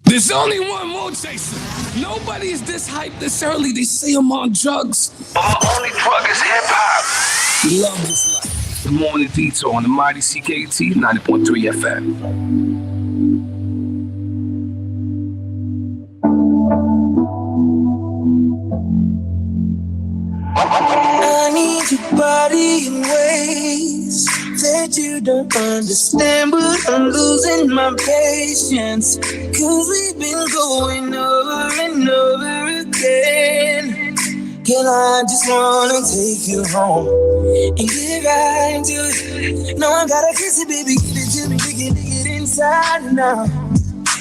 There's only one more chaser. Nobody's this hyped this early. They say I'm on drugs. Our only drug is hip hop. Love this life. The Morning Detour on the mighty CKT 90.3 FM. I need your body in ways that you don't understand, but I'm losing my patience, 'cause we've been going over and over again. Girl, I just wanna take you home and get right to it. No, I gotta kiss it, baby, give it to me, dig it inside now.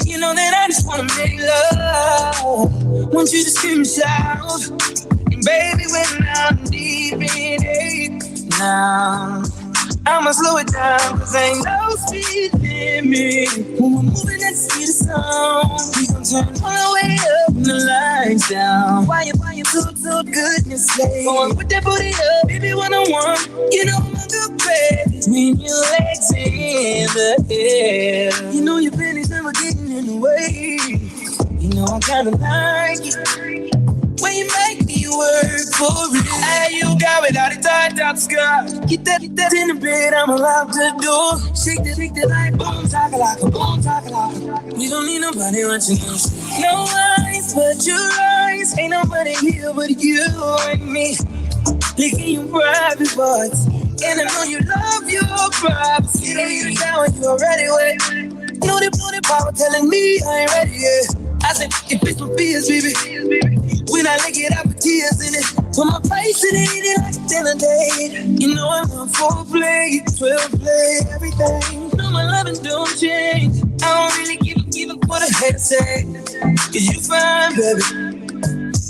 You know that I just wanna make love, want you to scream and shout. Baby, when I'm deep in it now, I'ma slow it down, 'cause ain't no speed limit. When we're moving that speed of sound, we gon' turn all the way up and the lights down. Why you so goodness sake? Going with that booty up, baby, one-on-one. You know I'm a good bed between your legs in the air. You know your penny's never getting in the way. You know I kinda like it when you make me work for it. Hey, you got it out the top sky. Get that in the bed, I'm allowed to do. Shake that like boom, takalaka, boom, takalaka. We don't need nobody watching us. No eyes but your eyes. Ain't nobody here but you and me. Licking your private parts, and I know you love your privacy. You down when you already wet. Know the power telling me I ain't ready yet. I said, if it's my fears, baby. When I lick it, I put tears in it. Put my face in it, eat it like a dinner date. You know I'm on 4-play, 12-play, everything. No, my loving don't change. I don't really give a what a head say. 'Cause you fine, baby.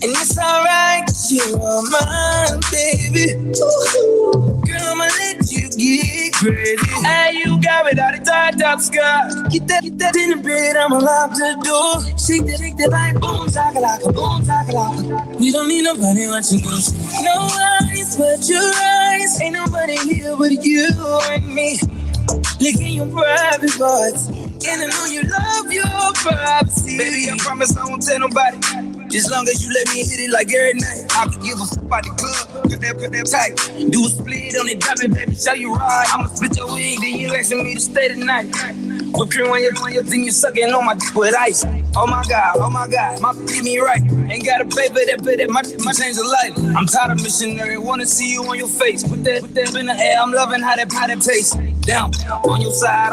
And it's alright, 'cause you are mine, baby. Ooh, girl, I'ma let you get crazy. Hey, you got it out the top sky. Get that in the bed, I'm allowed to do. Shake that like boom, takalaka, boom, takalaka. We don't need nobody watching us. No eyes but your eyes. Ain't nobody here but you and me. Licking your private parts, and I know you love your privacy. Baby, I promise I won't tell nobody. As long as you let me hit it like every night, I can give a fuck about the club. Put that tight. do a split on it, drop it, baby, show you right. I'ma split your wig, then you asking me to stay tonight. Whip cream on your thing, you sucking on my dick with ice. Oh my God, my feet me right. Ain't gotta pay for that, my change of life. I'm tired of missionary, wanna see you on your face. Put that in the air, I'm loving how that tastes. Down, on your side.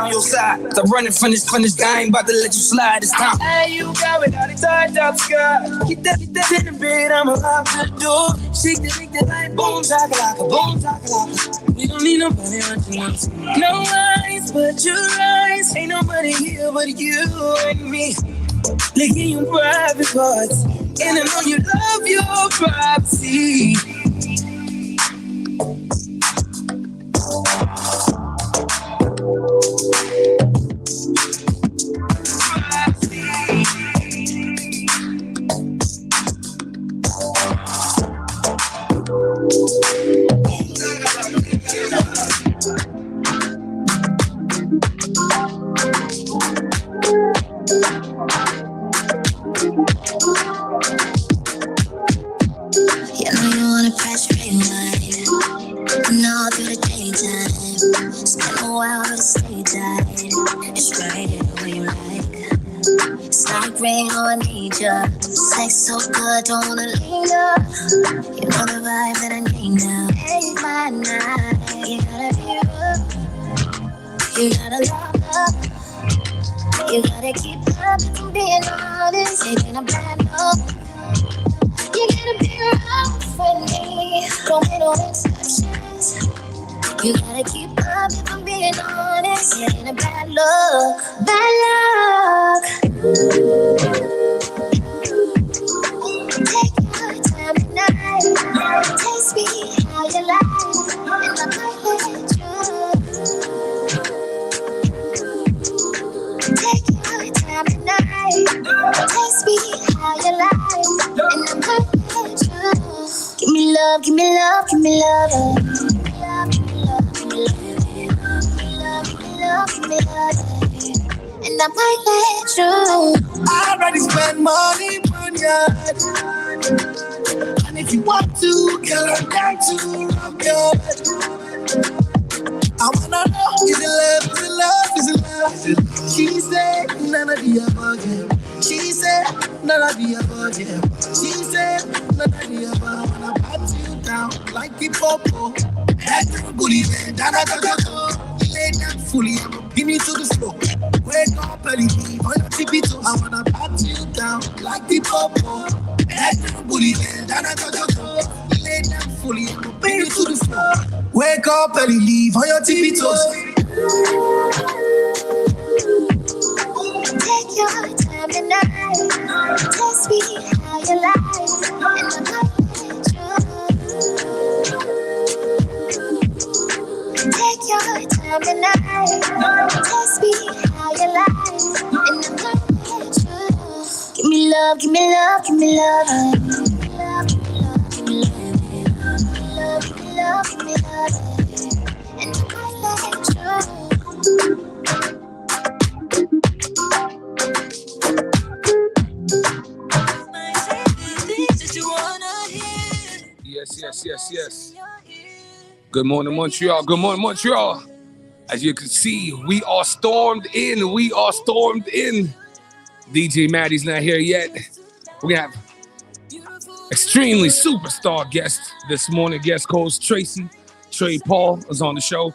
Stop running, finish, I ain't about to let you slide this time. Hey, you got it out the top sky. Get that in the bed, I'm allowed to do. Shake that like boom, takalaka, boom, takalaka. We don't need nobody watching us. No eyes but your eyes. Ain't nobody here but you and me. Licking your private parts, and I know you love your privacy. Working all through the daytime. Spend a while with a stay tight. It's right here the way you like. It's like rain, oh I need ya. Sex so good, don't wanna linger. You know the vibe that I need now. Ain't my night. You gotta be up. You gotta love up. You gotta keep up if I'm being honest. It ain't a bad look. You gotta be around for me. Don't make no exceptions. You gotta keep up if I'm being honest. It ain't a bad look. Bad luck. Take your time tonight. Taste me how you like. And I might let you. Take your time tonight. Taste me how you like. And I might let you. Give me love, give me love, give me love. Give me love, give me love, give me love. Give me love, give me love, give me love. And I might let you. I already spent money on you. And if you want to, girl, I'm down to rock your head. I wanna know, is it love, is it love, is it love, is it love? She said, none of the above, yeah. She said, none of the above, yeah. She said, none of the above. When I pat you down like the popo. Head down, booty bend, down at the lay down fully, give me to the floor. Wake up early, on your tippy toes. I wanna pat you down like the popo. Head down, booty bend, down at the lay down fully, give me to the floor. Wake up early, leave on your tippy toes. Take your time tonight. Taste me how you like. And I might let you. Take your time tonight. Taste me how you like. And I might let you. Give me love, give me love, give me love. Give me love, give me love, give me love. Give me love, give me love. And I might let you. Yes. Good morning, Montreal. Good morning, Montreal. As you can see, we are stormed in. DJ Maddie's not here yet. We have extremely superstar guest this morning. Guest host Tracy. Trey Paul is on the show.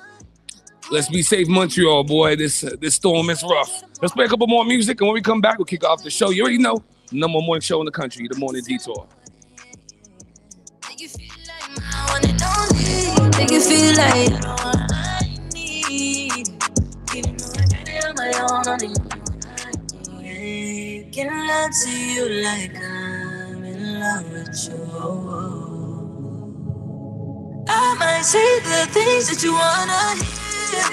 Let's be safe, Montreal, boy. This storm is rough. Let's play a couple more music, and when we come back, we'll kick off the show. You already know, number one morning show in the country, the Morning Detour. Make you feel like you're the one I need. Even though I did it on my own, only you can lie to you like I'm in love with you. I might say the things that you wanna hear,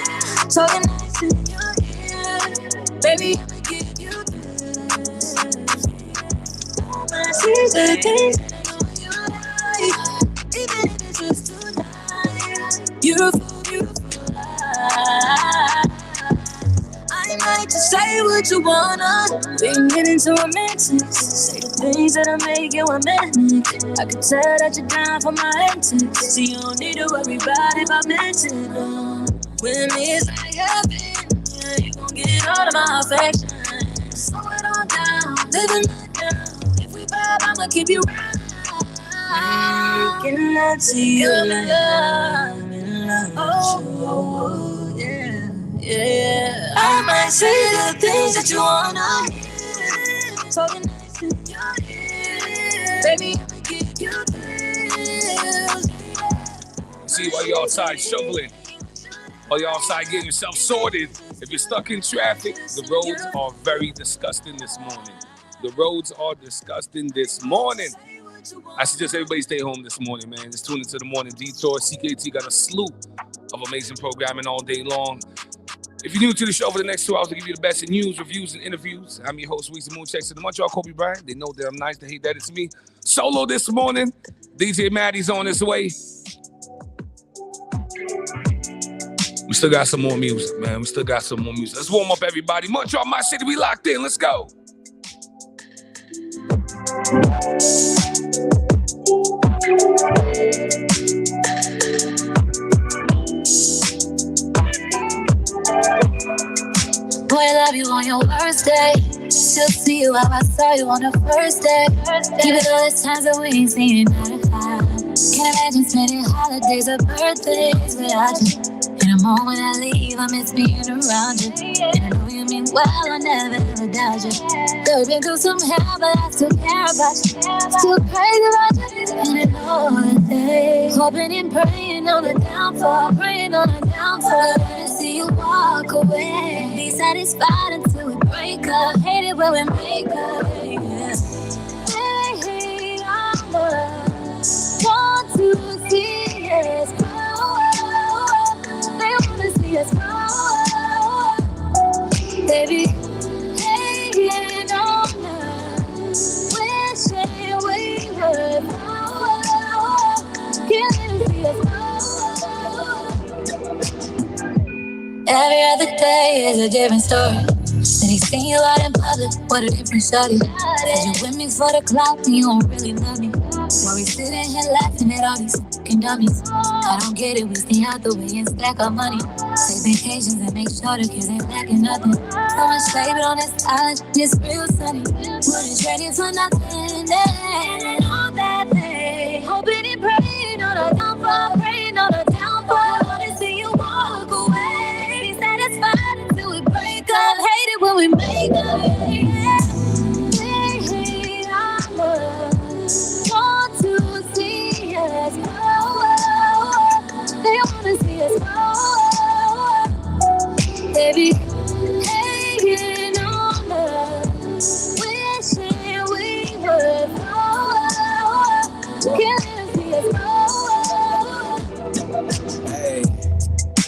talking nice in your ear. Baby, I'ma give you this. I might say the things that I know you like, even if it's just tonight. Beautiful life. I might just say what you wanna. We can get into romantics. Say the things that'll make you romantic. I can tell that you're down for my antics. So you don't need to worry about if I mention them. With me it's like heaven. Yeah, you gon' get all of my affection. Slow it on down, living it down. If we vibe, I'ma keep you round. Making love to you like I'm in love with you. Yeah. I might say the things that you wanna hear, talking nice in your ear. Baby, I'ma give you thrills. See, while you're outside shoveling, while you're outside getting yourself sorted, if you're stuck in traffic, the roads are very disgusting this morning. The roads are disgusting this morning. I suggest everybody stay home this morning, man. Just tune into the Morning Detour. CKT got a slew of amazing programming all day long. If you're new to the show, for the next 2 hours, I'll give you the best in news, reviews, and interviews. I'm your host, Weezy Moonchecks to the Montreal Kobe Bryant. They know that I'm nice. They hate that it's me. Solo this morning. DJ Maddie's on his way. We still got some more music, man. Let's warm up, everybody. Montreal, my city, we locked in. Let's go. love you on your worst day. Still see you how I saw you on the first day. Keep it all the times that we ain't seen it out of time. Can't imagine spending holidays or birthdays without you. In a moment I leave, I miss being around you. And I know you mean well, I'll never ever doubt you. Though we've been through some hell, but I still care about you. Still crazy about you. And I know that they hoping and praying on the downfall, praying on the downfall. To see you walk away, be satisfied until we break up. Hate it when we make up. Yeah. They hate our love. Want to see us grow. They wanna see us grow. Baby, hating on us, wishing we were grow. Can't let see us grow. Every other day is a different story. Then he seen you out in public, what a different shorty. Said you with me for the clout and you don't really love me. While we sitting here laughing at all these fucking dummies. I don't get it, we stay out the way and stack our money. Take vacations and make sure the kids ain't lacking nothing. So much flavor on this island, it's real sunny. Wouldn't trade it for nothing, and all that day. Hoping and praying on a downfall, praying on a downfall. Wanna see you walk away, be satisfied until we break up. Hate it when we make up, yeah. They hate our love. Want to see us grow. They wanna see us grow. Baby, hating on us, wishing we were grow. Can't see us grow. Hey.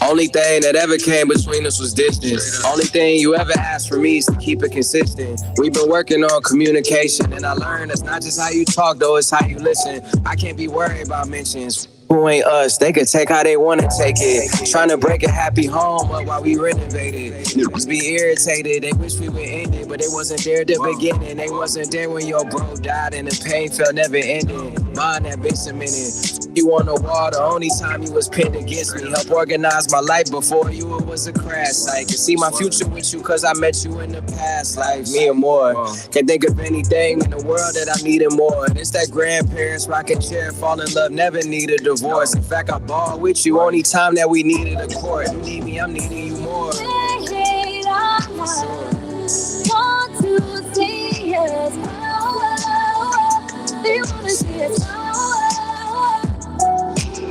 Only thing that ever came between us was distance. Only thing you ever asked for me is to keep it consistent. We've been working on communication, and I learned it's not just how you talk, though, it's how you listen. I can't be worried about mentions. Who ain't us? They could take how they want to take it. Trying to break a happy home up while we renovated. Niggas be irritated. They wish we would end it, but they wasn't there at the beginning. They wasn't there when your bro died and the pain felt never ending. Mine that been cemented. You on the wall, the only time you was pinned against me. Help organize my life before you, it was a crash site. Can see my future with you cause I met you in the past life. Me and more. Can't think of anything in the world that I needed more. And it's that grandparents rocking chair, fall in love, never need a divorce. In fact, I ball with you only time that we needed a court. You need me, I'm needing you more. They hate our love. Want to see us grow. They wanna see us grow.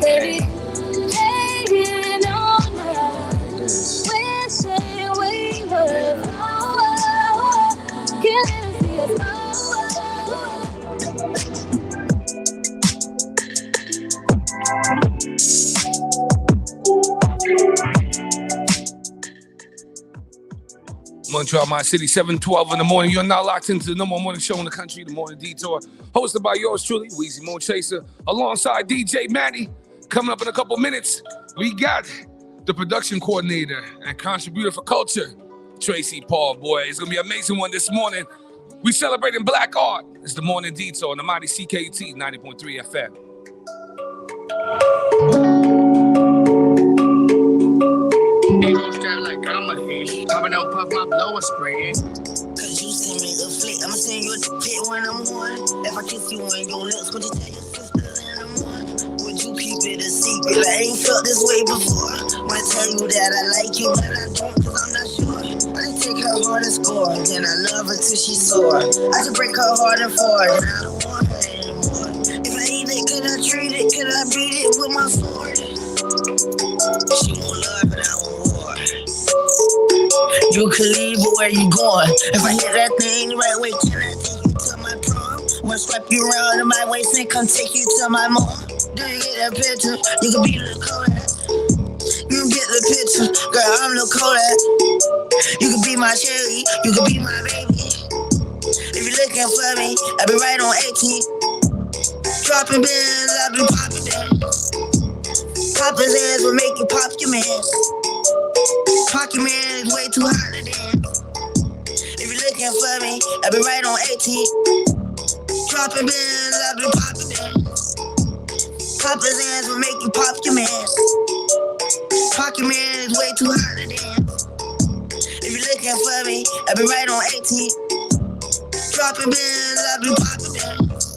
Baby, hating on us, wishing we were grow. Can't see us grow. Montreal, my city, 7:12 in the morning. You're now locked into the number one morning show in the country, the Morning Detour, hosted by yours truly, Weezy Moon Chaser, alongside DJ Manny. Coming up in a couple minutes, we got the production coordinator and contributor for culture, Tracy Paul. Boy, it's gonna be an amazing one this morning. We celebrating Black art. It's the Morning Detour on the mighty CKT 90.3 FM. Like comedy, popping out, puff my blower spray. Cause you send me a flick, I'ma send you a pit when I'm on. If I kiss you on your lips, would you tell your sisters in the morning? Would you keep it a secret? I ain't felt this way before. Wanna tell you that I like you, but I don't cause I'm not sure. I just take her heart and score, then I love her till she's sore. I just break her heart and fall, then I don't want her anymore. If I eat it, could I treat it? Could I beat it with my sword? She won't love it, I won't war. You can leave, but where you going? If I hit that thing the right way, can I take you to my prom? Wanna swipe you around in my waist and come take you to my mom? Do you get that picture? You can be the Kodak. You get the picture, girl, I'm the Kodak. You can be my cherry, you can be my baby. If you're looking for me, I'll be right on 18. Dropping bins, I'll be popping bands. Pop his ass will make you pop your man. Pocket man is way too hot to dance. If you're looking for me, I'll be right on 18. Dropping bins, I'll be popping bands. Pop his ass will make you pop your man. Pocket man is way too hot to dance. If you're looking for me, me, I be right on 18. Dropping bins, I be popping bins.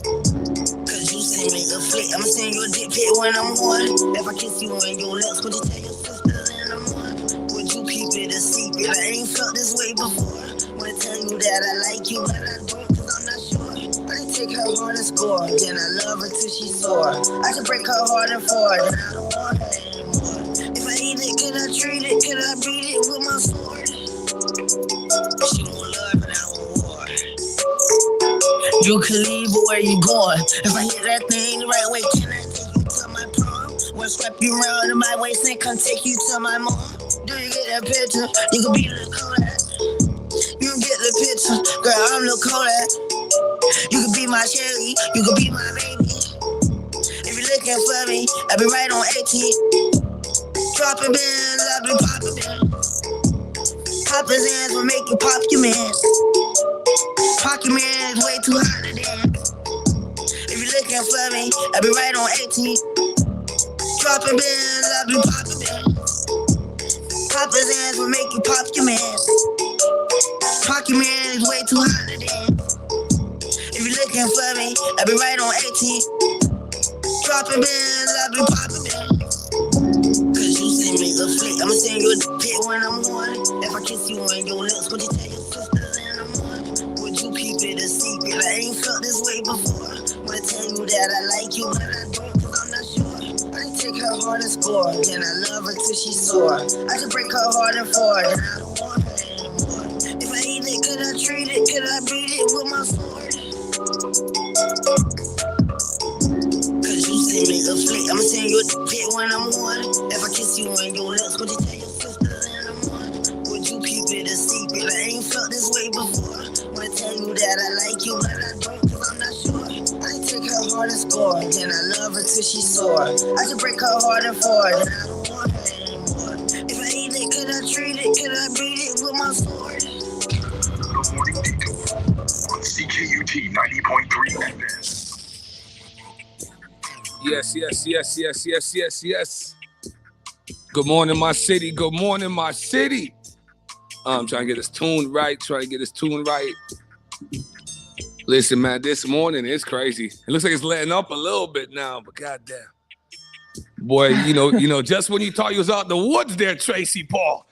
Cause you send me a flick, I'ma send you a dick pic when I'm on. If I kiss you on your lips, would you tell your sister that I'm on? Would you keep it a secret? I ain't felt this way before. Wanna tell you that I like you, but I don't, cause I'm not sure. I can take her heart and score, then I love her till she's sore. I can break her heart and four, then I don't want her anymore. If I eat it, could I treat it? Could I beat it with my sword? She won't love and I won't war. You can leave, but where you going? If I hit that thing the right way, can I take you to my prom? Wanna strap you around in my waist and come take you to my mom? Do you get that picture? You can be the Kodak. You can get the picture, girl, I'm the Kodak. You can be my cherry, you can be my baby. If you're looking for me, I'll be right on 18. Dropping bins, I'll be popping bins. Poppin' hands will make you pop your mans. Pop your mans way too hot to dance. If you're looking for me, I'll be right on 18. Dropping bins, I'll be popping bins. Poppin' hands will make you pop your mans. Pop your mans way too hot to dance. If you're looking for me, I'll be right on 18. Dropping bins, I'll be popping bins. Cause you send me a flick, I'ma send you a dick when I'm on. If I kiss you on your lips, would you tell your sister that I'm on? Would you keep it a secret? I ain't felt this way before. Wanna tell you that I like you, but I don't, cause I'm not sure. I can take her heart and score, then I love her till she's sore. I can break her heart and four, then I don't want her anymore. If I eat it, could I treat it? Could I beat it with my sword? Cause you send me a flick, I'ma send you a dick when I'm on. If I kiss you on your lips, would you tell your sister that I'm on? Would you keep it a secret? I ain't felt this way before. Wanna tell you that I like you, but I don't, cause I'm not sure. I can take her heart and score, then I love her till she's sore. I can break her heart and four, then I don't want her anymore. If I eat it, could I treat it? Could I beat it with my sword? The Morning Detour on CKUT 90.3 FM. Yes. Good morning, my city. Good morning, my city. I'm trying to get this tune right. Listen, man, this morning is crazy. It looks like it's letting up a little bit now, but goddamn. Boy, you know, just when you thought you was out in the woods there, Tracy Paul.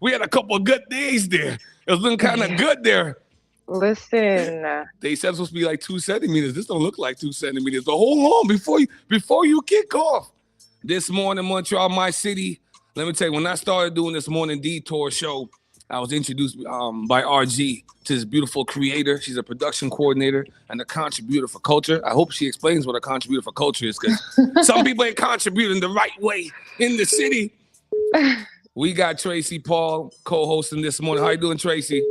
We had a couple of good days there. It was looking kind of good there. Listen. They said it's supposed to be like 2 centimeters. This don't look like 2 centimeters. But hold on before you kick off. This morning, Montreal, my city. Let me tell you, when I started doing this Morning Detour show, I was introduced by RG to this beautiful creator. She's a production coordinator and a contributor for culture. I hope she explains what a contributor for culture is, because some people ain't contributing the right way in the city. We got Tracy Paul co-hosting this morning. How you doing, Tracy?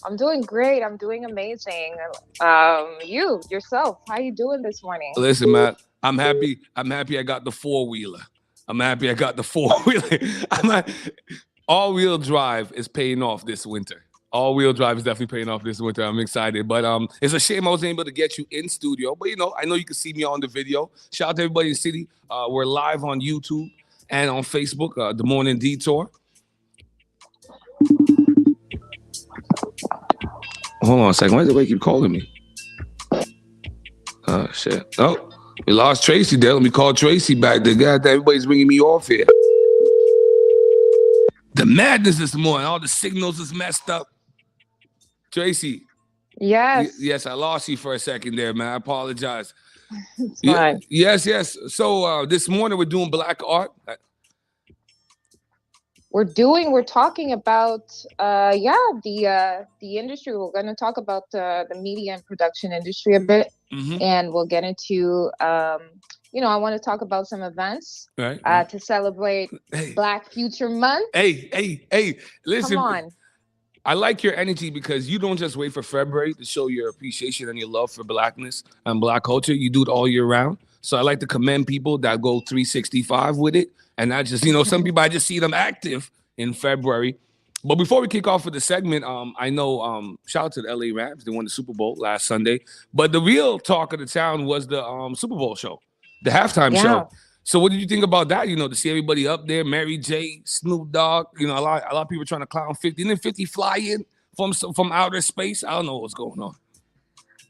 I'm doing great. I'm doing amazing. Yourself, how you doing this morning? Listen, man, I'm happy I got the four-wheeler. All-wheel drive is paying off this winter. All-wheel drive is definitely paying off this winter. I'm excited. But it's a shame I wasn't able to get you in studio. But, I know you can see me on the video. Shout out to everybody in the city. We're live on YouTube and on Facebook, The Morning Detour. Hold on a second. Why does everybody keep calling me? Oh, shit. Oh, we lost Tracy there. Let me call Tracy back. Everybody's ringing me off here. The madness this morning. All the signals is messed up. Tracy. Yes. Yes, I lost you for a second there, man. I apologize. It's fine. Yes. So this morning we're doing black art. We're talking about the industry. We're going to talk about the media and production industry a bit, and we'll get into I want to talk about some events to celebrate Black Future Month. Hey, listen. Come on. I like your energy because you don't just wait for February to show your appreciation and your love for Blackness and Black culture. You do it all year round. So I like to commend people that go 365 with it. And not just, some people, I just see them active in February. But before we kick off with the segment, I know, shout out to the LA Rams. They won the Super Bowl last Sunday. But the real talk of the town was the Super Bowl show, the halftime show. So what did you think about that? To see everybody up there, Mary J, Snoop Dogg. A lot of people trying to clown 50. And then 50 fly in from outer space. I don't know what's going on.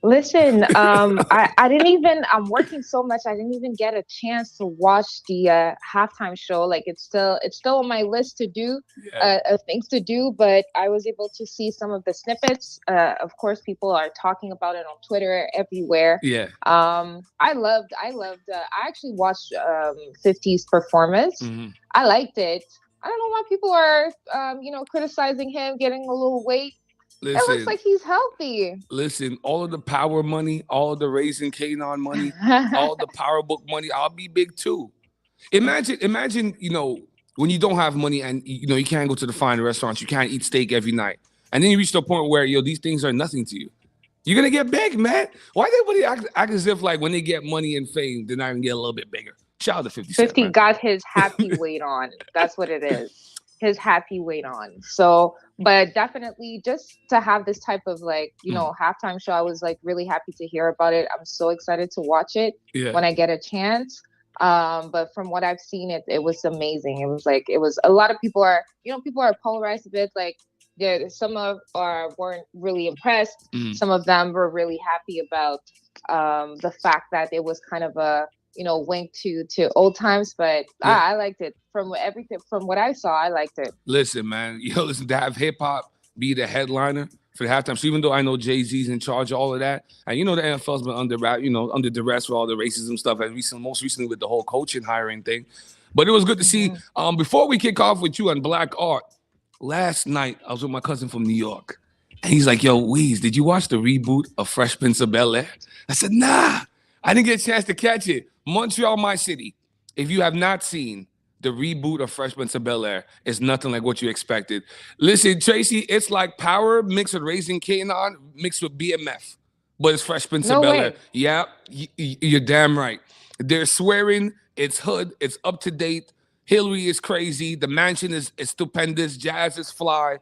Listen, I didn't even, I'm working so much, I didn't even get a chance to watch the halftime show. Like it's still on my list to do, of things to do, but I was able to see some of the snippets. Of course, people are talking about it on Twitter, everywhere. Yeah. I actually watched 50's performance. Mm-hmm. I liked it. I don't know why people are, criticizing him, getting a little weight. Listen, it looks like he's healthy. Listen, all of the power money, all of the Raising Kanan money, all the Power Book money, I'll be big too. Imagine, when you don't have money and you can't go to the fine restaurants, you can't eat steak every night. And then you reach the point where these things are nothing to you. You're gonna get big, man. Why everybody act as if like when they get money and fame, they're not gonna get a little bit bigger? Shout out to 50 Cent. 50 got his happy weight on. That's what it is. His happy weight on. So, but definitely just to have this type of halftime show, I was like really happy to hear about it. I'm so excited to watch it when I get a chance. But from what I've seen, it was amazing. It was a lot of people are polarized a bit. Like some weren't really impressed. Some of them were really happy about the fact that it was kind of a wink to old times, but I liked it. From what I saw, I liked it. Listen, man, to have hip hop be the headliner for the halftime. So even though I know Jay-Z's in charge of all of that, and the NFL's been under duress for all the racism stuff, and most recently with the whole coaching hiring thing. But it was good to see. Before we kick off with you on Black Art, last night I was with my cousin from New York, and he's like, "Yo, Weez, did you watch the reboot of Fresh Prince of Bel-Air?" I said, "Nah, I didn't get a chance to catch it." Montreal, my city. If you have not seen the reboot of Fresh Prince of Bel-Air, it's nothing like what you expected. Listen, Tracy, it's like Power mixed with Raising Kanan mixed with BMF, but it's Fresh Prince of Bel-Air. Yeah, you're damn right. They're swearing. It's hood. It's up to date. Hillary is crazy. The mansion is stupendous. Jazz is fly.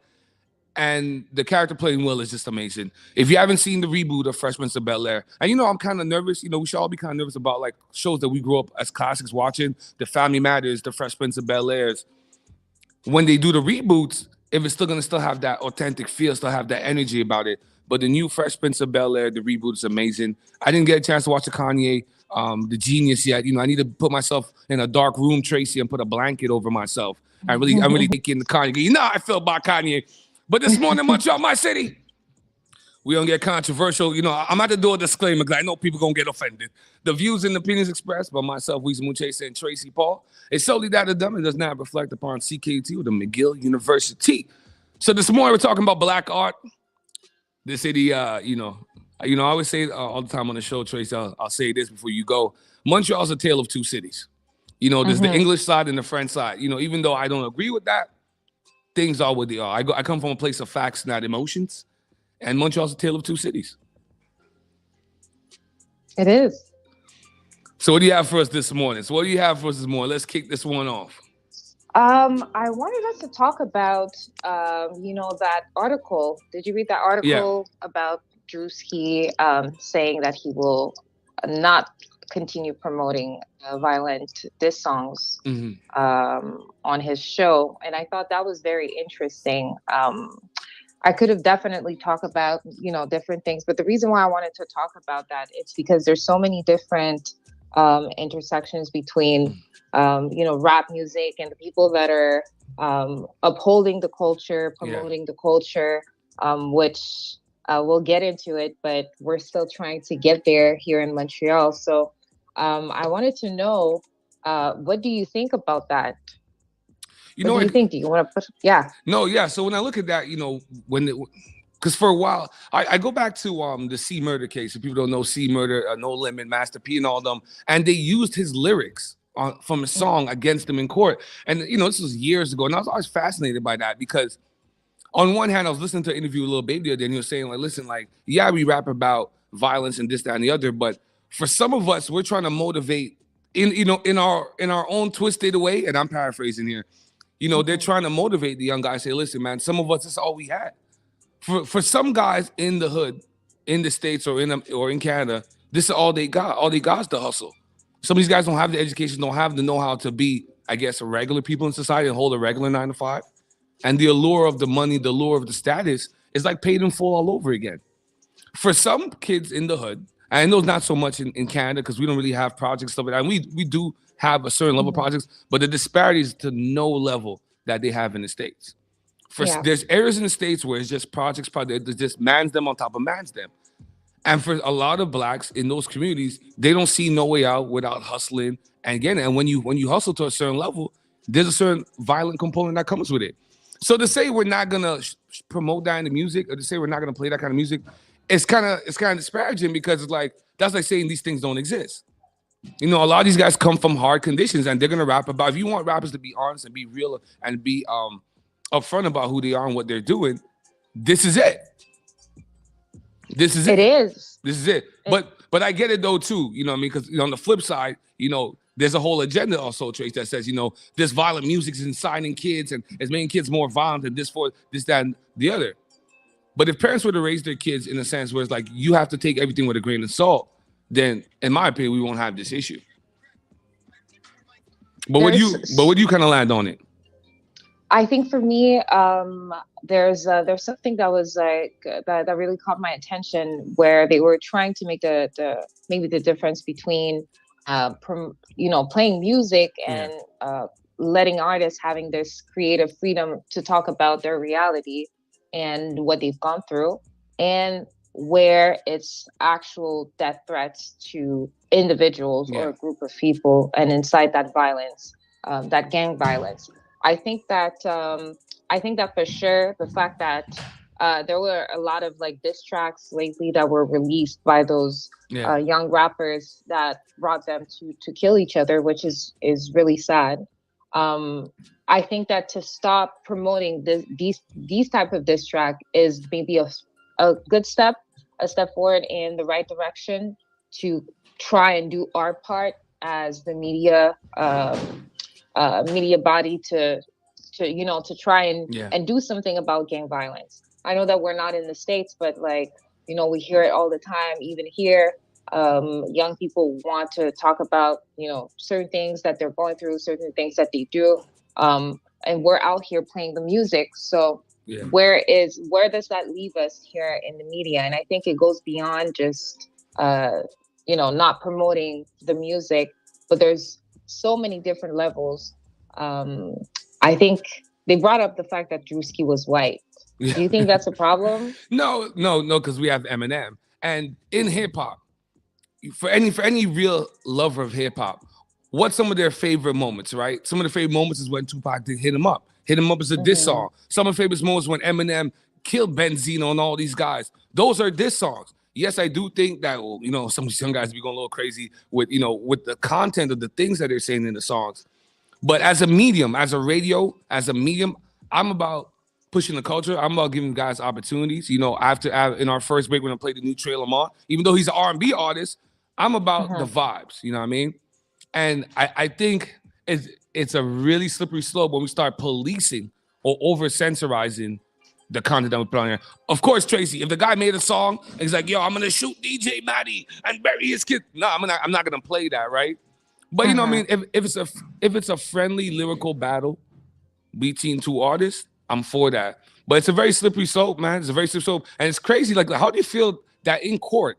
And the character playing Will is just amazing. If you haven't seen the reboot of Fresh Prince of Bel-Air, and I'm kind of nervous. We should all be kind of nervous about like shows that we grew up as classics watching. The Family Matters, the Fresh Prince of Bel-Airs. When they do the reboots, if it's still gonna have that authentic feel, still have that energy about it. But the new Fresh Prince of Bel-Air, the reboot is amazing. I didn't get a chance to watch the Kanye, the Genius yet. I need to put myself in a dark room, Tracy, and put a blanket over myself. I'm really taking the Kanye. I feel about Kanye. But this morning, Montreal, my city, we don't get controversial. I'm at the door disclaimer because I know people going to get offended. The views and opinions expressed by myself, Weezy Muchese, and Tracy Paul, is solely that of them and does not reflect upon CKUT or the McGill University. So this morning, we're talking about Black Art. The city, I always say all the time on the show, Tracy, I'll say this before you go. Montreal's a tale of two cities. There's the English side and the French side. Even though I don't agree with that, things are what they are. I come from a place of facts, not emotions. And Montreal's a tale of two cities. It is. So what do you have for us this morning? Let's kick this one off. I wanted us to talk about, that article. Did you read that article about Drewski saying that he will not continue promoting violent diss songs on his show? And I thought that was very interesting. I could have definitely talked about, different things, but the reason why I wanted to talk about that, it's because there's so many different intersections between, rap music and the people that are upholding the culture, promoting the culture, which we'll get into it, but we're still trying to get there here in Montreal. So I wanted to know, what do you think about that? What do you think? Do you want to put? Yeah. No, yeah. So when I look at that, because for a while, I go back to the C Murder case. If people don't know C Murder, No Limit, Master P, and all them, and they used his lyrics from a song against him in court. And this was years ago, and I was always fascinated by that because, on one hand, I was listening to an interview with Lil Baby the other day, and he was saying, like, listen, like, yeah, we rap about violence and this, that, and the other, but for some of us, we're trying to motivate in our own twisted way, and I'm paraphrasing here. They're trying to motivate the young guys. Say, listen, man, some of us, this is all we had. For some guys in the hood, in the States or in Canada, this is all they got. All they got is the hustle. Some of these guys don't have the education, don't have the know-how to be, I guess, regular people in society and hold a regular 9 to 5. And the allure of the money, the allure of the status is like paid in full all over again. For some kids in the hood, I know not so much in Canada because we don't really have projects, stuff like that. And we do have a certain level of projects, but the disparities to no level that they have in the States. There's areas in the States where it's just projects, that just mans them on top of mans them. And for a lot of blacks in those communities, they don't see no way out without hustling. And again, and when you hustle to a certain level, there's a certain violent component that comes with it. So to say we're not gonna promote that in the music, or to say we're not gonna play that kind of music, it's kind of disparaging, because it's like that's like saying these things don't exist. You know, a lot of these guys come from hard conditions, and they're gonna rap about. If you want rappers to be honest and be real and be upfront about who they are and what they're doing, this is it. This is it. It is. This is it. But I get it though too. You know what I mean? Because on the flip side, you know, there's a whole agenda also, Trace, that says, you know, this violent music is inciting kids and is making kids more violent and this, that, and the other. But if parents were to raise their kids in a sense where it's like you have to take everything with a grain of salt, then in my opinion, we won't have this issue. But would you kind of land on it? I think for me, there's something that was like that really caught my attention, where they were trying to make maybe the difference between playing music and letting artists having this creative freedom to talk about their reality and what they've gone through, and where it's actual death threats to individuals or a group of people, and incite that violence, that gang violence. I think that for sure, the fact that there were a lot of like diss tracks lately that were released by those young rappers that brought them to kill each other, which is really sad. I think that to stop promoting these type of diss track is maybe a good step, a step forward in the right direction to try and do our part as the media body to try and do something about gang violence. I know that we're not in the States, but like, you know, we hear it all the time, even here. Young people want to talk about, you know, certain things that they're going through, certain things that they do. And we're out here playing the music. So where does that leave us here in the media? And I think it goes beyond just, not promoting the music, but there's so many different levels. I think they brought up the fact that Drewski was white. Do you think that's a problem? No, because we have Eminem. And in hip hop, for any real lover of hip hop, what's some of their favorite moments, right? Some of the favorite moments is when Tupac did Hit 'Em Up. Hit 'Em Up is a diss song. Some of the favorite moments when Eminem killed Benzino and all these guys. Those are diss songs. Yes, I do think that, you know, some of these young guys be going a little crazy with, you know, with the content of the things that they're saying in the songs. But as a medium, as a radio, as a medium, I'm about pushing the culture. I'm about giving guys opportunities. You know, in our first break when I played the new Trey Lamont, even though he's an R&B artist, I'm about the vibes. You know what I mean? And I think it's a really slippery slope when we start policing or over censorizing the content that we put on here. Of course, Tracy, if the guy made a song and he's like, yo, I'm gonna shoot DJ Matty and bury his kid. No, I'm not gonna play that, right? But you know what I mean? If it's a friendly lyrical battle between two artists, I'm for that. But it's a very slippery slope, man. It's a very slippery slope. And it's crazy. Like, how do you feel that in court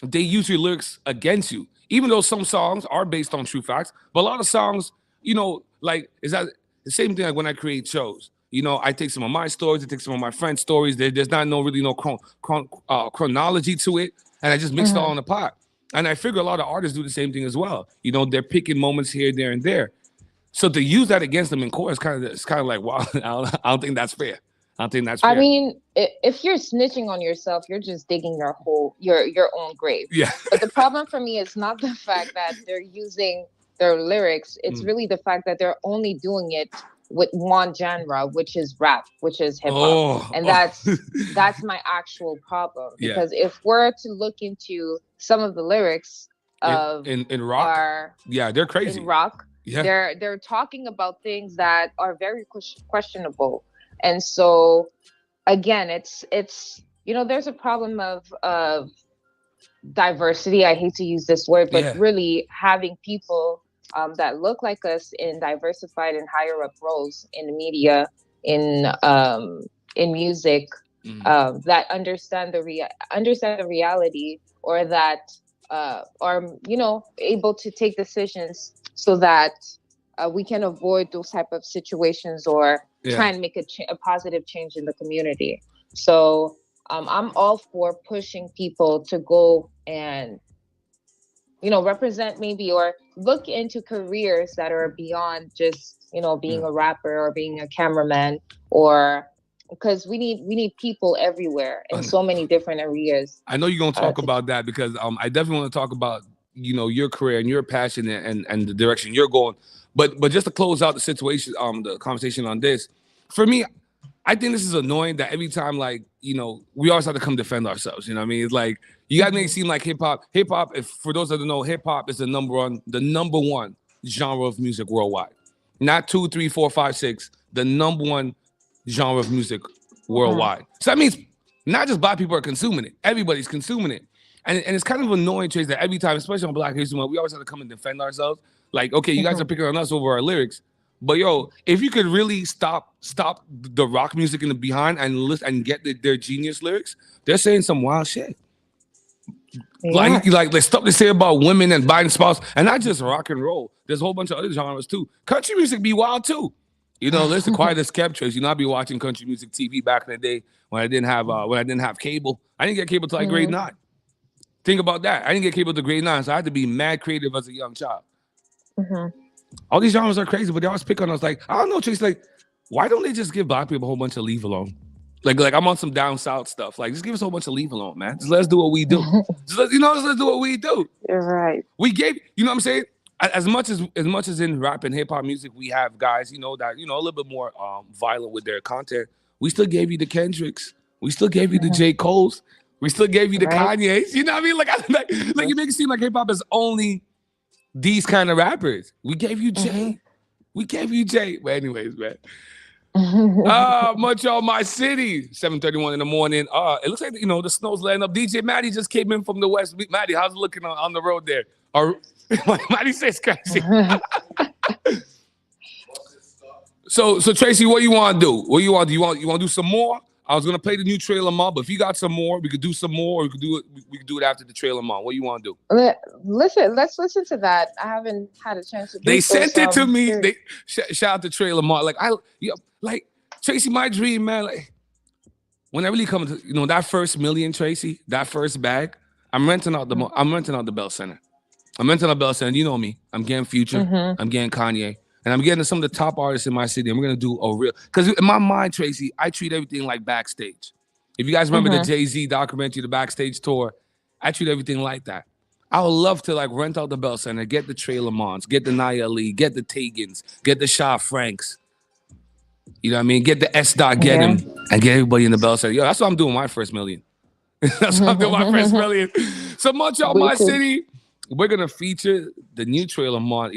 they use your lyrics against you? Even though some songs are based on true facts, but a lot of songs, you know, like, is that the same thing like when I create shows? You know, I take some of my stories, I take some of my friends' stories. There's not really no chronology to it, and I just mix it all in the pot. And I figure a lot of artists do the same thing as well. You know, they're picking moments here, there, and there. So to use that against them in court is kind of like, wow, I don't think that's fair. I don't think that's fair. I mean, if you're snitching on yourself, you're just digging your own grave. Yeah. But the problem for me is not the fact that they're using their lyrics. It's really the fact that they're only doing it with one genre, which is rap, which is hip hop. And that's my actual problem. Because if we're to look into some of the lyrics of in rock, they're crazy. In rock, they're talking about things that are very questionable. And so again, it's you know, there's a problem of diversity. I hate to use this word, but Yeah. really having people that look like us in diversified and higher up roles in the media, in music, that understand the reality, or that are able to take decisions so that we can avoid those type of situations, or try and make a positive change in the community. So I'm all for pushing people to go and represent, maybe, or look into careers that are beyond just being a rapper or being a cameraman, or because we need people everywhere in so many different areas. I know you're gonna talk about that, because I definitely want to talk about your career and your passion and the direction you're going. But just to close out the situation, the conversation on this, for me, I think this is annoying that every time, like, we always have to come defend ourselves. You know what I mean? It's like, you guys make it seem like hip hop, if for those that don't know, hip hop is the number one genre of music worldwide. Not 2, 3, 4, 5, 6, the number one genre of music worldwide. So that means not just black people are consuming it, everybody's consuming it. And it's kind of annoying, Trace, that every time, especially on Black History Month, we always have to come and defend ourselves. Like, okay, you guys are picking on us over our lyrics. But yo, if you could really stop the rock music in the behind and listen and get their genius lyrics, they're saying some wild shit. Yeah. Like there's stuff they say about women and buying spouse, and not just rock and roll. There's a whole bunch of other genres too. Country music be wild too. Listen, quiet as kept, Trace. I'd be watching country music TV back in the day when I didn't have cable. I didn't get cable till like grade 9. Think about that. I didn't get cable till grade 9, so I had to be mad creative as a young child. All these genres are crazy, but they always pick on us. Like, I don't know, Trace. Like, why don't they just give black people a whole bunch of leave alone? Like I'm on some down south stuff. Like, just give us a whole bunch of leave alone, man. Just let's do what we do. Let's do what we do. You're right. We gave, what I'm saying? As much as in rap and hip hop music, we have guys, that a little bit more violent with their content. We still gave you the Kendricks. We still gave you the J. Coles. We still gave you the Kanye's. You know what I mean? Like you make it seem like hip hop is only these kind of rappers. We gave you Jay. We gave you Jay. But anyways, man. Montreal, my city. 7:31 in the morning. It looks like the snow's letting up. DJ Maddie just came in from the west. Maddie, how's it looking on the road there? Maddie says crazy. So Tracy, what you want to do? You want to do some more? I was gonna play the new Trailer Mom, but if you got some more, we could do some more. Or we could do it after the Trailer Mom. What do you want to do? Let's listen to that. I haven't had a chance to. They sent it to me. They shout out to Trailer Mom. Like Tracy, my dream, man. Like when I really come to that first million, Tracy, that first bag, I'm renting out the Bell Center. I'm renting out Bell Center. You know me. I'm getting Future. I'm getting Kanye. And I'm getting some of the top artists in my city, and we're gonna do a real. Because in my mind, Tracy, I treat everything like backstage. If you guys remember the Jay-Z documentary, the Backstage Tour, I treat everything like that. I would love to rent out the Bell Center, get the Trey Lamons, get the Nia Lee, get the Tagans, get the Shaw Franks. You know what I mean? Get the S. Get him, and get everybody in the Bell Center. Yo, that's what I'm doing my first million. That's what I'm doing my first million. So Montreal, my city. We're gonna feature the new Trailer Mont.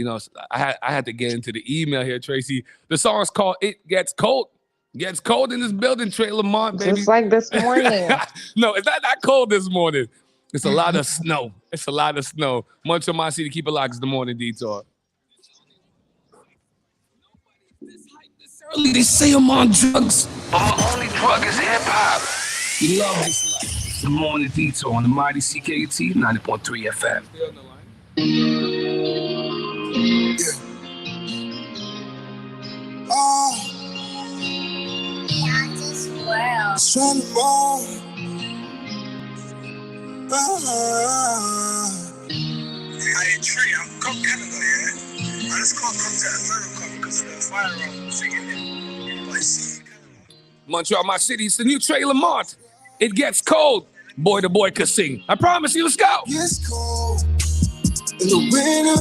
I had to get into the email here, Tracy. The song is called "It Gets Cold." Gets cold in this building, Trailer Mont, baby. Just like this morning. No, it's not that cold this morning. It's a lot of snow. It's a lot of snow. Montreal, my city. Keep it locked. It's the Morning Detour. Early, they say I'm on drugs. But my only drug is hip hop. You love this life. The Morning Detour on the mighty CKUT 90.3 FM. Hey, Tree, I'm from Canada, yeah? I just can't come to America because of the firearm thing in there. But I see Montreal, my city. It's the new Trailer Mont. It gets cold. Boy, the boy could sing. I promise you. Let's go. It's cold in the winter.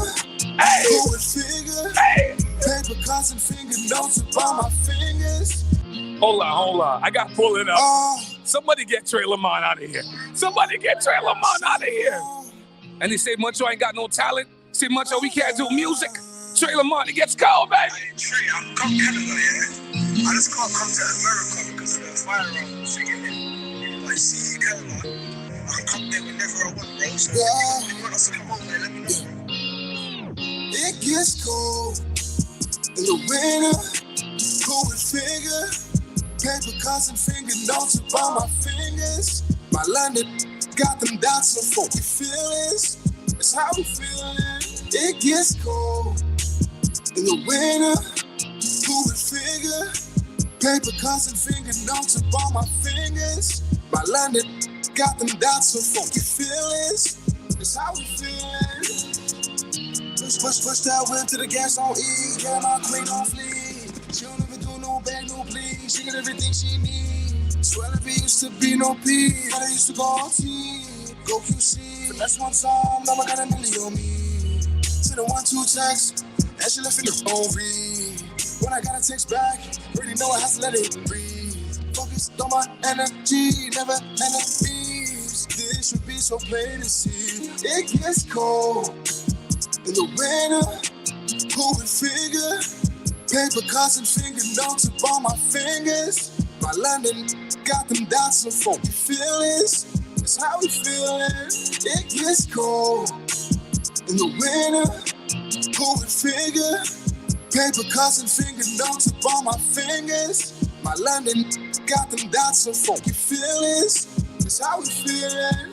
Hey. Cold figure. Hey. Paper cuts and finger notes upon my fingers. Hold on. I got to pull it up. Somebody get Trailer Mont out of here. Somebody get Trailer Mont out of here. And they say Montreal ain't got no talent. Say Montreal, we can't do music. Trailer Mont, it gets cold, baby. Hey, Tree, I'm from Canada, yeah? I just can't come to America because of the firearm thing in there. I see Canada. I can come there whenever I want. It gets cold in the winter, cool with figure, paper cuts and finger notes upon my fingers. My London got them dots of funky feelings. That's how we feeling. It gets cold in the winter, cool with figure, paper cuts and finger notes upon my fingers. My London got them dots of funky feelings. That's how we feeling. Push that whip to the gas on E. Yeah, my queen on fleek. She don't even do no bag, no bleed. She got everything she need. Swear to be used to be no P. But I used to go on T. Go QC. Finesse one time, now I got a million on me. To the 1-2 text, and she left in the phone read. When I got a text back, already know I have to let it breathe. Focused on my energy, never enemies. This should be so plain to see. It gets cold in the winter, cool with figure, paper cuts and finger notes upon my fingers. My London got them dots of funky feelings. That's how we feeling. It gets cold in the winter, cool with figure, paper cuts and finger notes upon my fingers. My London got them dots of funky feelings. That's how we feeling.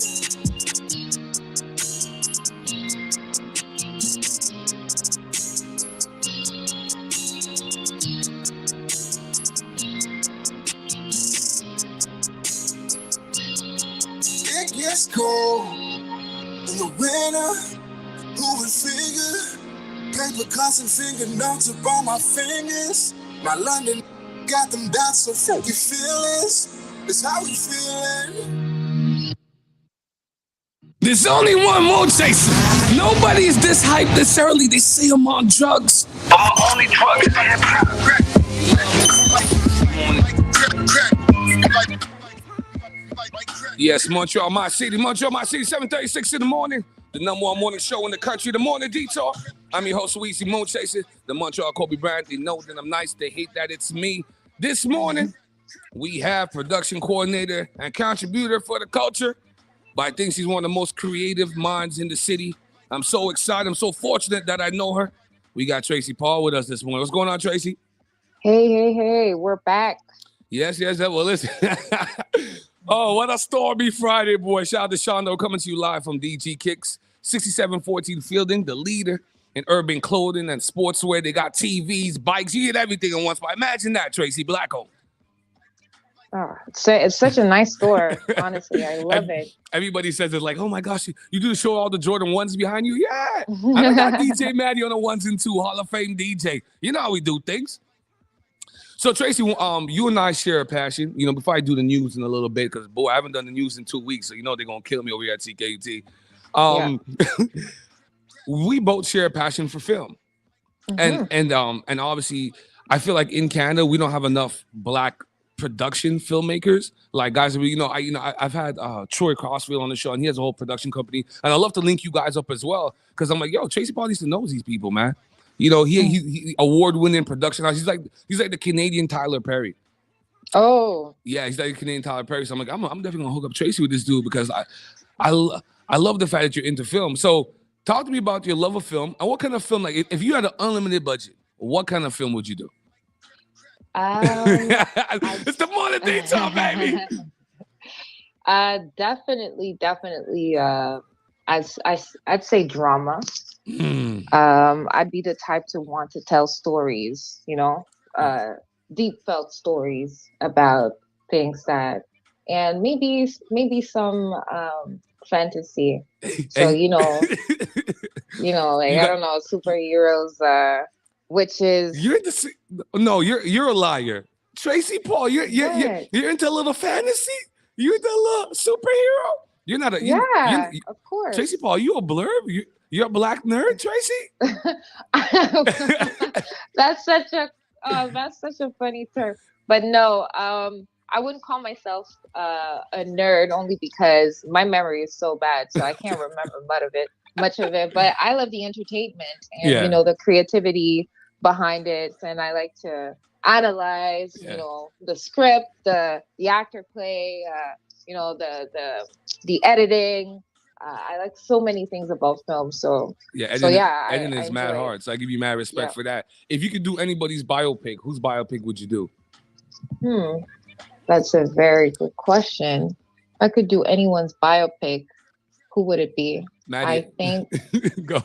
It gets cold in the winter, who would figure? Paper cuts and finger notes upon my fingers. My London got them dots of funky feelings. That's how we feeling. There's only one Mo Chaser. Nobody's this hyped this early. They say I'm on drugs. I'm only drugs, man. Yes, Montreal, my city. Montreal, my city, 7:36 in the morning. The number one morning show in the country, the Morning Detour. I'm your host, Weezy Mo Chaser, the Montreal Kobe Bryant. They know that I'm nice. They hate that it's me. This morning, we have production coordinator and contributor for the culture. But I think she's one of the most creative minds in the city. I'm so excited. I'm so fortunate that I know her. We got Tracy Paul with us this morning. What's going on, Tracy? Hey, we're back. Yes. Well, listen. Oh, what a stormy Friday, boy. Shout out to Shondo coming to you live from DG Kicks. 6714 Fielding, the leader in urban clothing and sportswear. They got TVs, bikes. You get everything in one spot. Imagine that, Tracy Blacko. Oh, it's such a nice store, honestly. I love it. Everybody says it like, oh my gosh, you do show all the Jordan 1s behind you? Yeah. And I got DJ Maddie on the 1s and 2, Hall of Fame DJ. You know how we do things. So, Tracy, you and I share a passion. You know, before I do the news in a little bit, because, boy, I haven't done the news in 2 weeks, so you know they're going to kill me over here at CKUT. We both share a passion for film. Mm-hmm. And obviously, I feel like in Canada, we don't have enough Black production filmmakers, like guys. I've had Troy Crossfield on the show, and he has a whole production company. And I love to link you guys up as well, because I'm like, yo, Tracy Paul needs to know these people, man. You know, he award-winning production house. He's like the Canadian Tyler Perry. Oh, yeah, he's like the Canadian Tyler Perry. So I'm like, I'm definitely gonna hook up Tracy with this dude, because I love the fact that you're into film. So talk to me about your love of film and what kind of film. Like, if you had an unlimited budget, what kind of film would you do? It's the Morning Detour, baby. Definitely. I'd say drama. I'd be the type to want to tell stories, deep felt stories about things and maybe some fantasy. So I don't know, superheroes, witches. You're a liar, Tracy Paul. You're into a little fantasy. You're into a little superhero. You're not of course. Tracy Paul, you a blurb? You're a Black nerd, Tracy? That's such a funny term. But no, I wouldn't call myself a nerd, only because my memory is so bad, so I can't remember much of it. But I love the entertainment and the creativity behind it, and I like to analyze, the script, the actor play, the editing. I like so many things about film. So editing I is mad enjoy it. hard. So I give you mad respect Yeah. for that. If you could do anybody's biopic, whose biopic would you do? Hmm. That's a very good question. If I could do anyone's biopic, who would it be? Maddie, I think. go,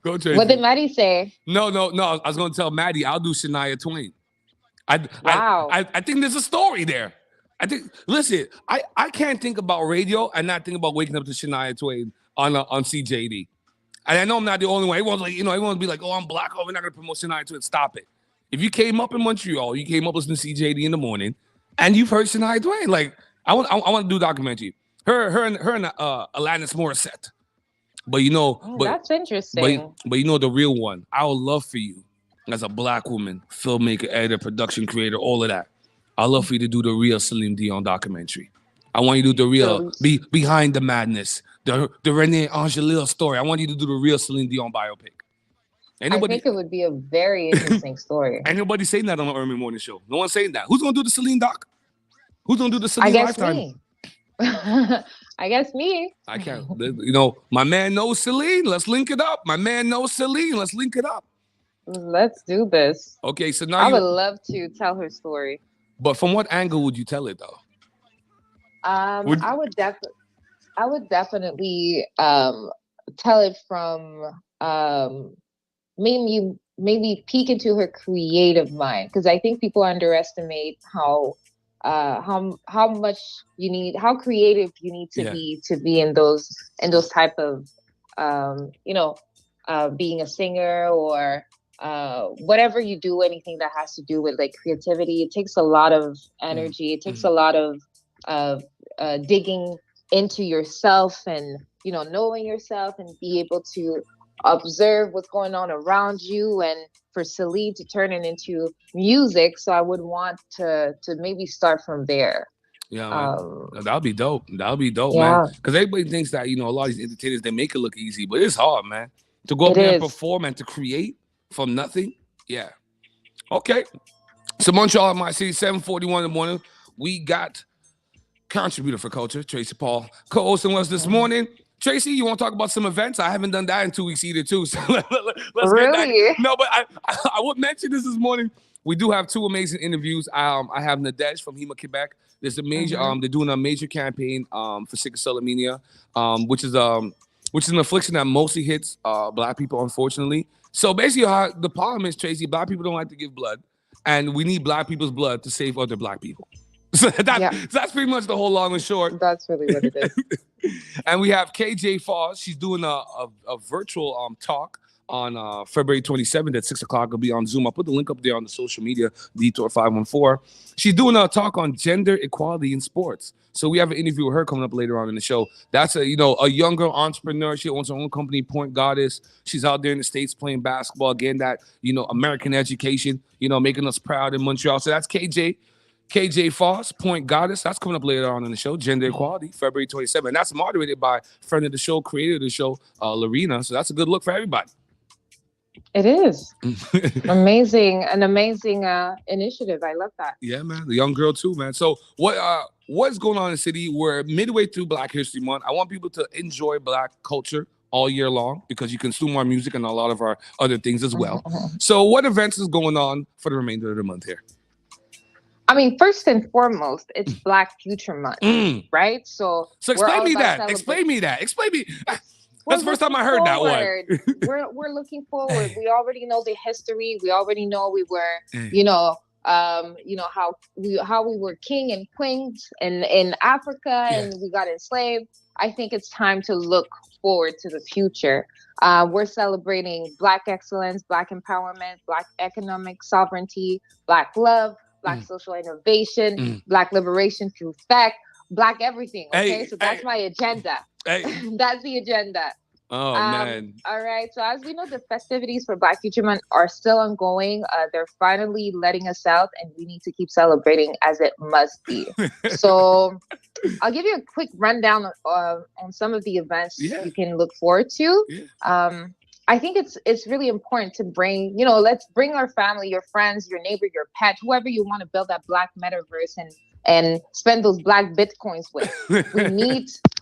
go, What did Tracy. Maddie say? No. I was gonna tell Maddie I'll do Shania Twain. Wow. I think there's a story there. I think. Listen, I can't think about radio and not think about waking up to Shania Twain on CJD. And I know I'm not the only one. Everyone's like, everyone's be like, oh, I'm black. Oh, we're not gonna promote Shania Twain. Stop it. If you came up in Montreal, you came up listening to CJD in the morning, and you've heard Shania Twain. Like, I want to do a documentary. Her and Alanis Morissette. But That's interesting. but the real one. I would love for you as a black woman, filmmaker, editor, production creator, all of that. I'd love for you to do the real Celine Dion documentary. I want you to do the real behind the madness, the Renee Angelil story. I want you to do the real Celine Dion biopic. I think it would be a very interesting story. Ain't nobody saying that on the Early Morning Show. No one's saying that. Who's gonna do the Celine doc? Who's gonna do the Celine lifetime? Me. I guess me. I can't. My man knows Celine. Let's link it up. My man knows Celine. Let's link it up. Let's do this. Okay, so now I would love to tell her story. But from what angle would you tell it though? I would definitely tell it from maybe peek into her creative mind, because I think people underestimate how much how creative you need to be in those type of being a singer or whatever you do, anything that has to do with like creativity. It takes a lot of energy. It takes a lot of digging into yourself and knowing yourself and be able to observe what's going on around you, and for Celine to turn it into music. So I would want to maybe start from there. Yeah, that'll be dope. That'll be dope, Yeah. man. Because everybody thinks that a lot of these entertainers, they make it look easy, but it's hard, man. To go up there and perform and to create from nothing. Yeah. Okay. So Montreal, my city, 7:41 in the morning. We got contributor for culture, Tracy Paul, co-hosting us this morning. Tracy, you want to talk about some events? I haven't done that in 2 weeks either, too. So let's get that. No, but I would mention this morning. We do have two amazing interviews. I have Nadej from Hema, Quebec. There's a major. They're doing a major campaign for sickle cell anemia, which is an affliction that mostly hits black people, unfortunately. So basically, the problem is, Tracy, black people don't like to give blood, and we need black people's blood to save other black people. So that's pretty much the whole long and short. That's really what it is. And we have KJ Foss. She's doing a virtual talk on February 27th at 6 o'clock. It'll be on Zoom. I'll put the link up there on the social media, Detour 514. She's doing a talk on gender equality in sports. So we have an interview with her coming up later on in the show. That's a younger entrepreneur. She owns her own company, Point Goddess. She's out there in the States playing basketball, getting that, American education, making us proud in Montreal. So that's KJ Foss, Point Goddess. That's coming up later on in the show. Gender Equality, February 27th. And that's moderated by friend of the show, creator of the show, Lorena. So that's a good look for everybody. It is. An amazing initiative. I love that. Yeah, man. The young girl too, man. So what's going on in the city? We're midway through Black History Month. I want people to enjoy Black culture all year long because you consume our music and a lot of our other things as well. So what events is going on for the remainder of the month here? I mean, first and foremost, it's Black Future Month, right? So explain me that. Explain me. That's the first time I heard that one. We're looking forward. We already know the history. We already know we were, how we were king and queens in Africa, and we got enslaved. I think it's time to look forward to the future. We're celebrating Black excellence, Black empowerment, Black economic sovereignty, Black love, Black social innovation, Black liberation through fact, Black everything. Okay, so that's my agenda. That's the agenda. Oh, man. All right. So as we know, the festivities for Black Future Month are still ongoing. They're finally letting us out, and we need to keep celebrating as it must be. So I'll give you a quick rundown on some of the events you can look forward to. I think it's really important to bring, let's bring our family, your friends, your neighbor, your pet, whoever you want to build that Black metaverse and spend those Black Bitcoins with.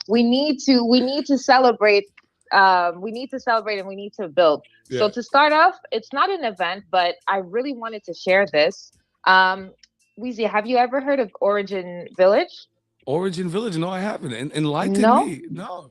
we need to celebrate. We need to celebrate and we need to build. So Yeah. to start off, it's not an event, but I really wanted to share this. Um, Weezy, have you ever heard of Origin Village? Origin Village? No, I haven't. Enlighten No? me. No.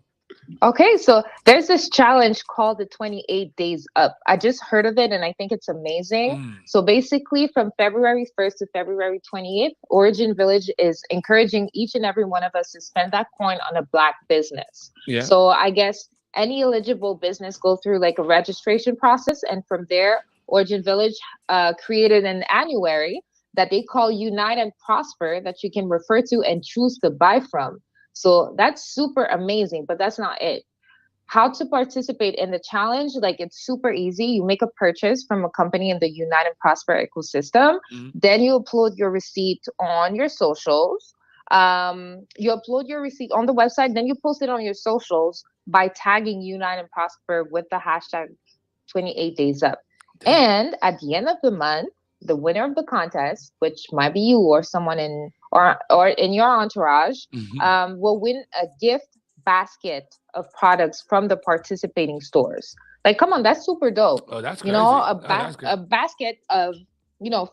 Okay, so there's this challenge called the 28 Days Up. I just heard of it and I think it's amazing. Mm. So basically, from February 1st to February 28th, Origin Village is encouraging each and every one of us to spend that coin on a Black business. Yeah. So I guess any eligible business go through like a registration process. And from there, Origin Village created an annuary that they call Unite and Prosper that you can refer to and choose to buy from. So that's super amazing, but that's not it. How to participate in the challenge? Like it's super easy. You make a purchase from a company in the Unite and Prosper ecosystem. Mhm. Then you upload your receipt on your socials. You upload your receipt on the website. Then you post it on your socials by tagging Unite and Prosper with the hashtag 28 Days Up. And at the end of the month, the winner of the contest, which might be you or someone in or in your entourage, Mhm. will win a gift basket of products from the participating stores. Like, come on, that's super dope. Oh, that's You know, crazy. Oh, that's good. a basket of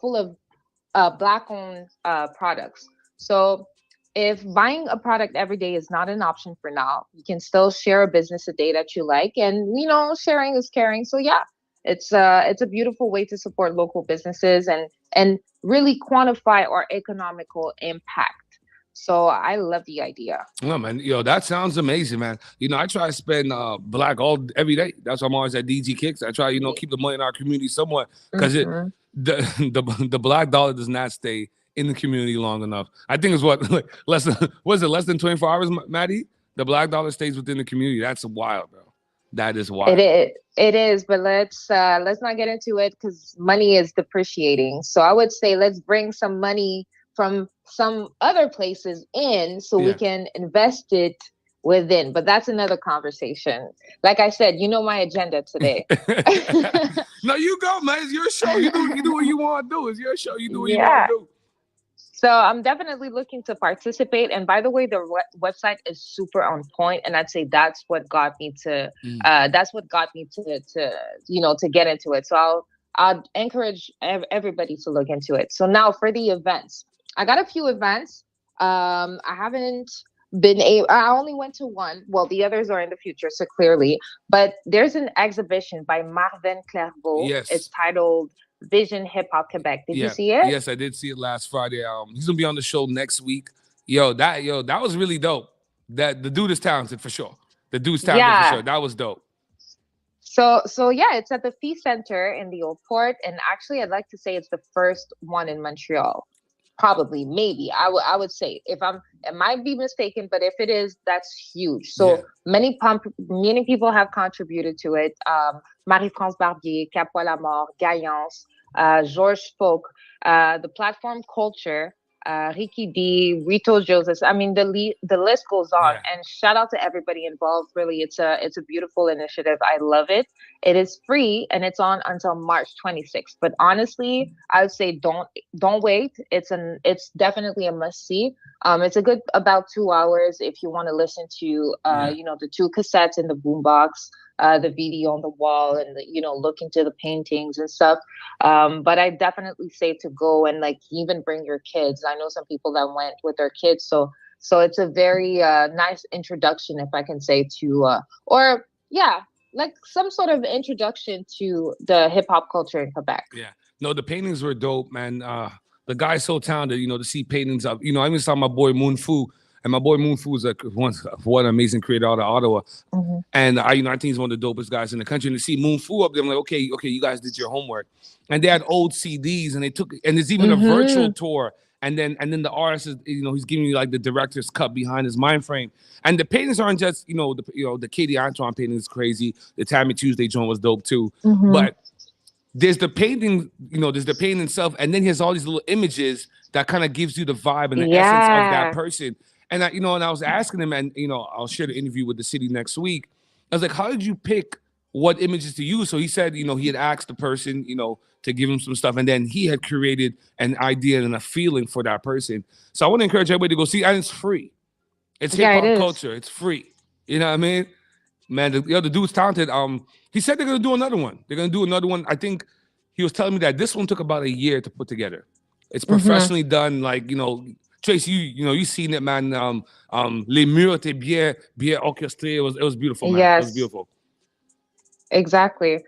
full of Black owned products. So if buying a product every day is not an option for now, you can still share a business a day that you like, and sharing is caring. So yeah, it's a beautiful way to support local businesses and really quantify our economical impact. So I love the idea. No, man. Yo, that sounds amazing, man. I try to spend Black all every day. That's why I'm always at DG Kicks. I try, keep the money in our community somewhat because Mhm. the the Black dollar does not stay in the community long enough. I think it's what like, less than 24 hours, Maddie? The Black dollar stays within the community. That's wild, bro. That is It wild. is. It is, but let's not get into it because money is depreciating. So I would say let's bring some money from some other places in so we Yeah. can invest it within. But that's another conversation. Like I said, you know my agenda today. No, you go, man. It's your show. You do what you want to do. It's your show. You do what you want Yeah. to do. So I'm definitely looking to participate. And by the way, the website is super on point, and I'd say that's what got me to Mm. to get into it. So I'll encourage everybody to look into it. So now for the events, I got a few events. I haven't been able. I only went to one. Well, the others are in the future, so clearly. But there's an exhibition by Marvin Clairvaux. It's Yes. titled Vision Hip Hop Quebec. Did you Yeah. see it? Yes, I did see it last Friday. He's gonna be on the show next week. That was really dope. That the dude is talented for sure. The dude's talented for Yeah. sure. That was dope. So yeah, it's at the Fee Center in the Old Port, and actually, I'd like to say it's the first one in Montreal. Probably, maybe. I would say if it might be mistaken, but if it is, that's huge. Yeah. So many people have contributed to it. Marie-France Barbier, Capois Lamort, Gaillance, Georges Folk, the platform culture, Ricky D, Rito Joseph. I mean, the list goes on. Yeah. And shout out to everybody involved. Really, it's a beautiful initiative. I love it. It is free and it's on until March 26th. But honestly, I would say don't wait. It's definitely a must see. It's a good about 2 hours if you want to listen to Yeah. the two cassettes in the boombox, the video on the wall, and look into the paintings and stuff. But I definitely say to go and like even bring your kids. I know some people that went with their kids, so it's a very nice introduction, if I can say, to or yeah, like some sort of introduction to the hip hop culture in Quebec. Yeah. No, the paintings were dope, man. The guy's so talented, to see paintings of, I even saw my boy Moon Fu. And my boy Moon Fu is one amazing creator out of Ottawa. Mhm. And I think he's one of the dopest guys in the country. And to see Moon Fu up there, I'm like, okay, you guys did your homework. And they had old CDs, and and there's even a virtual tour. And then the artist is, he's giving you like the director's cut behind his mind frame. And the paintings aren't just, the Katie Antoine painting is crazy. The Tammy Tuesday joint was dope too. Mhm. But there's the painting, there's the painting itself, and then he has all these little images that kind of gives you the vibe and the essence of that person. And I was asking him, and I'll share the interview with the city next week. I was like, how did you pick what images to use? So he said, he had asked the person, to give him some stuff, and then he had created an idea and a feeling for that person. So I want to encourage everybody to go see, and it's free. It's hip Yeah, it hop is. culture. It's free. You know what I mean? Man, the dude's talented. He said they're gonna do another one. They're gonna do another one. I think he was telling me that this one took about a year to put together. It's professionally done. Like, Trace, you seen it, man. Les murs étaient bien orchestrés. It was beautiful, man. It was Yes, beautiful. exactly.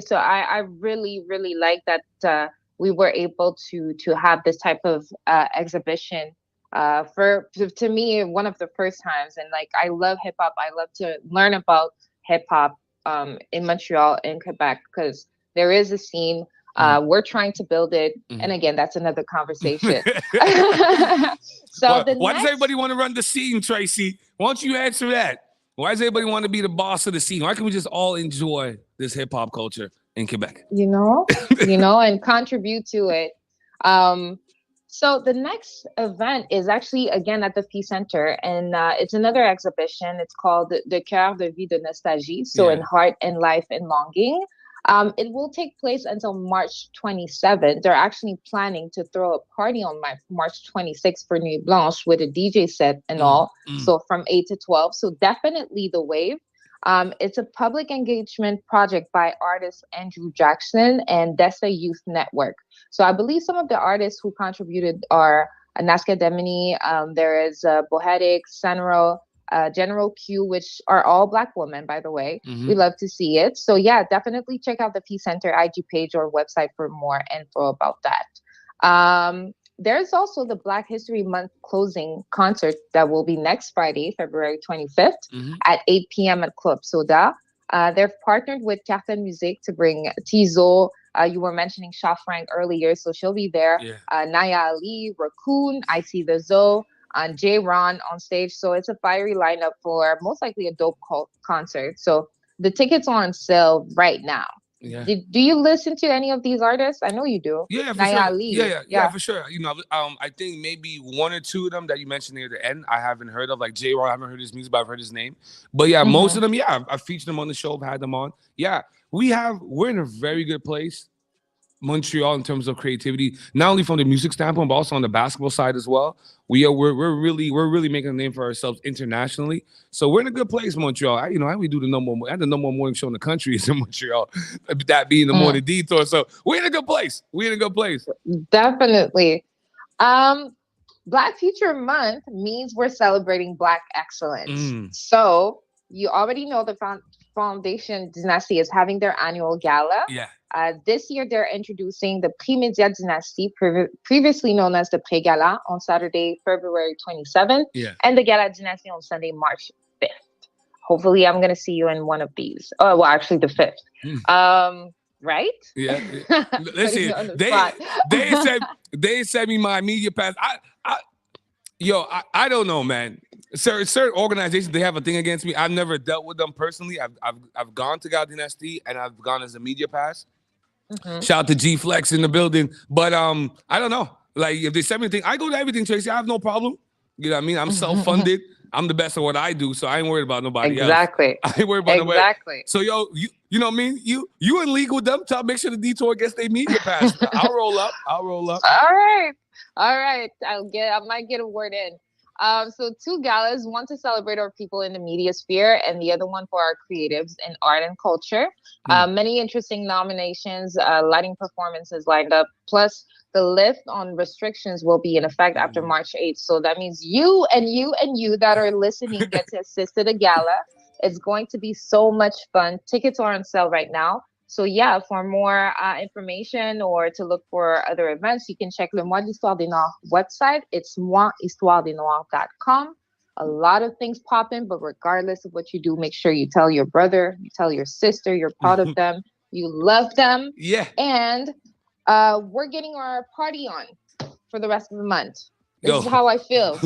So I really, really like that we were able to have this type of exhibition for to me one of the first times. And like I love hip hop. I love to learn about hip hop in Montreal and Quebec because there is a scene. We're trying to build it, and again, that's another conversation. So the Why does next, everybody want to run the scene, Tracy? Why don't you answer that? Why does everybody want to be the boss of the scene? Why can't we just all enjoy this hip hop culture in Quebec? and contribute to it. Um, so the next event is actually again at the Peace Center, and it's another exhibition. It's called De Cœur de Vie de Nostalgie. So in heart and life and longing. It will take place until March 27th. They're actually planning to throw a party on March 26th for Nuit Blanche with a DJ set and all. So from 8 to 12. So definitely the wave. It's a public engagement project by artist Andrew Jackson and Dessa Youth Network. So I believe some of the artists who contributed are Naska Demini, there is Bohetic, Sanro, General Q, which are all Black women, by the way. We love to see it. So yeah, definitely check out the Peace Center IG page or website for more info about that. There's also the Black History Month closing concert that will be next Friday, February 25th at 8 p.m. at Club Soda. They've partnered with Cartel Music to bring Tizo. You were mentioning Sha Frank earlier, so she'll be there. Naya Ali, Raccoon, I See the Zoe, and Jay Ron on stage. So it's a fiery lineup for most likely a dope concert. So the tickets are on sale right now. Yeah. Do you listen to any of these artists? I know you do. Yeah, for Naya sure. Ali. Yeah, for sure. I think maybe one or two of them that you mentioned near the end, I haven't heard of. Like J. Ron, I haven't heard his music, but I've heard his name. But yeah, most of them, I've featured them on the show. I've had them on. Yeah, we're in a very good place, Montreal, in terms of creativity, not only from the music standpoint, but also on the basketball side as well. We're really making a name for ourselves internationally. So we're in a good place, Montreal. We do the number one morning show in the country is in Montreal. That being the Morning Detour. So we're in a good place. Definitely. Black Future Month means we're celebrating Black excellence. So you already know the Foundation Dynasty is having their annual gala. Yeah. This year, they're introducing the Prix Média Dynasty, previously known as the Prix Gala, on Saturday, February 27th, and the Gala Dynasty on Sunday, March 5th. Hopefully, I'm going to see you in one of these. Oh, well, actually, the 5th. Right? Yeah. Listen, they sent me my media pass. I don't know, man. Certain organizations, they have a thing against me. I've never dealt with them personally. I've gone to Gala Dynasty and I've gone as a media pass. Shout out to G Flex in the building. But I don't know. Like if they send me anything, I go to everything, Tracy. I have no problem. You know what I mean? I'm self-funded. I'm the best at what I do, so I ain't worried about nobody else. I ain't worried about nobody else. So you know what I mean? You in league with them. Tell make sure the Detour gets their media pass. I'll roll up. All right. I might get a word in. So two galas, one to celebrate our people in the media sphere and the other one for our creatives in art and culture. Many interesting nominations, lighting performances lined up, plus the lift on restrictions will be in effect after March 8th. So that means you that are listening get to assist at the gala. It's going to be so much fun. Tickets are on sale right now. So yeah, for more information or to look for other events, you can check Le Mois d'Histoire des Noirs website. It's moishistoiredesnoirs.com. A lot of things pop in, but regardless of what you do, make sure you tell your brother, you tell your sister, you're proud of them, you love them. Yeah. And we're getting our party on for the rest of the month. This is how I feel.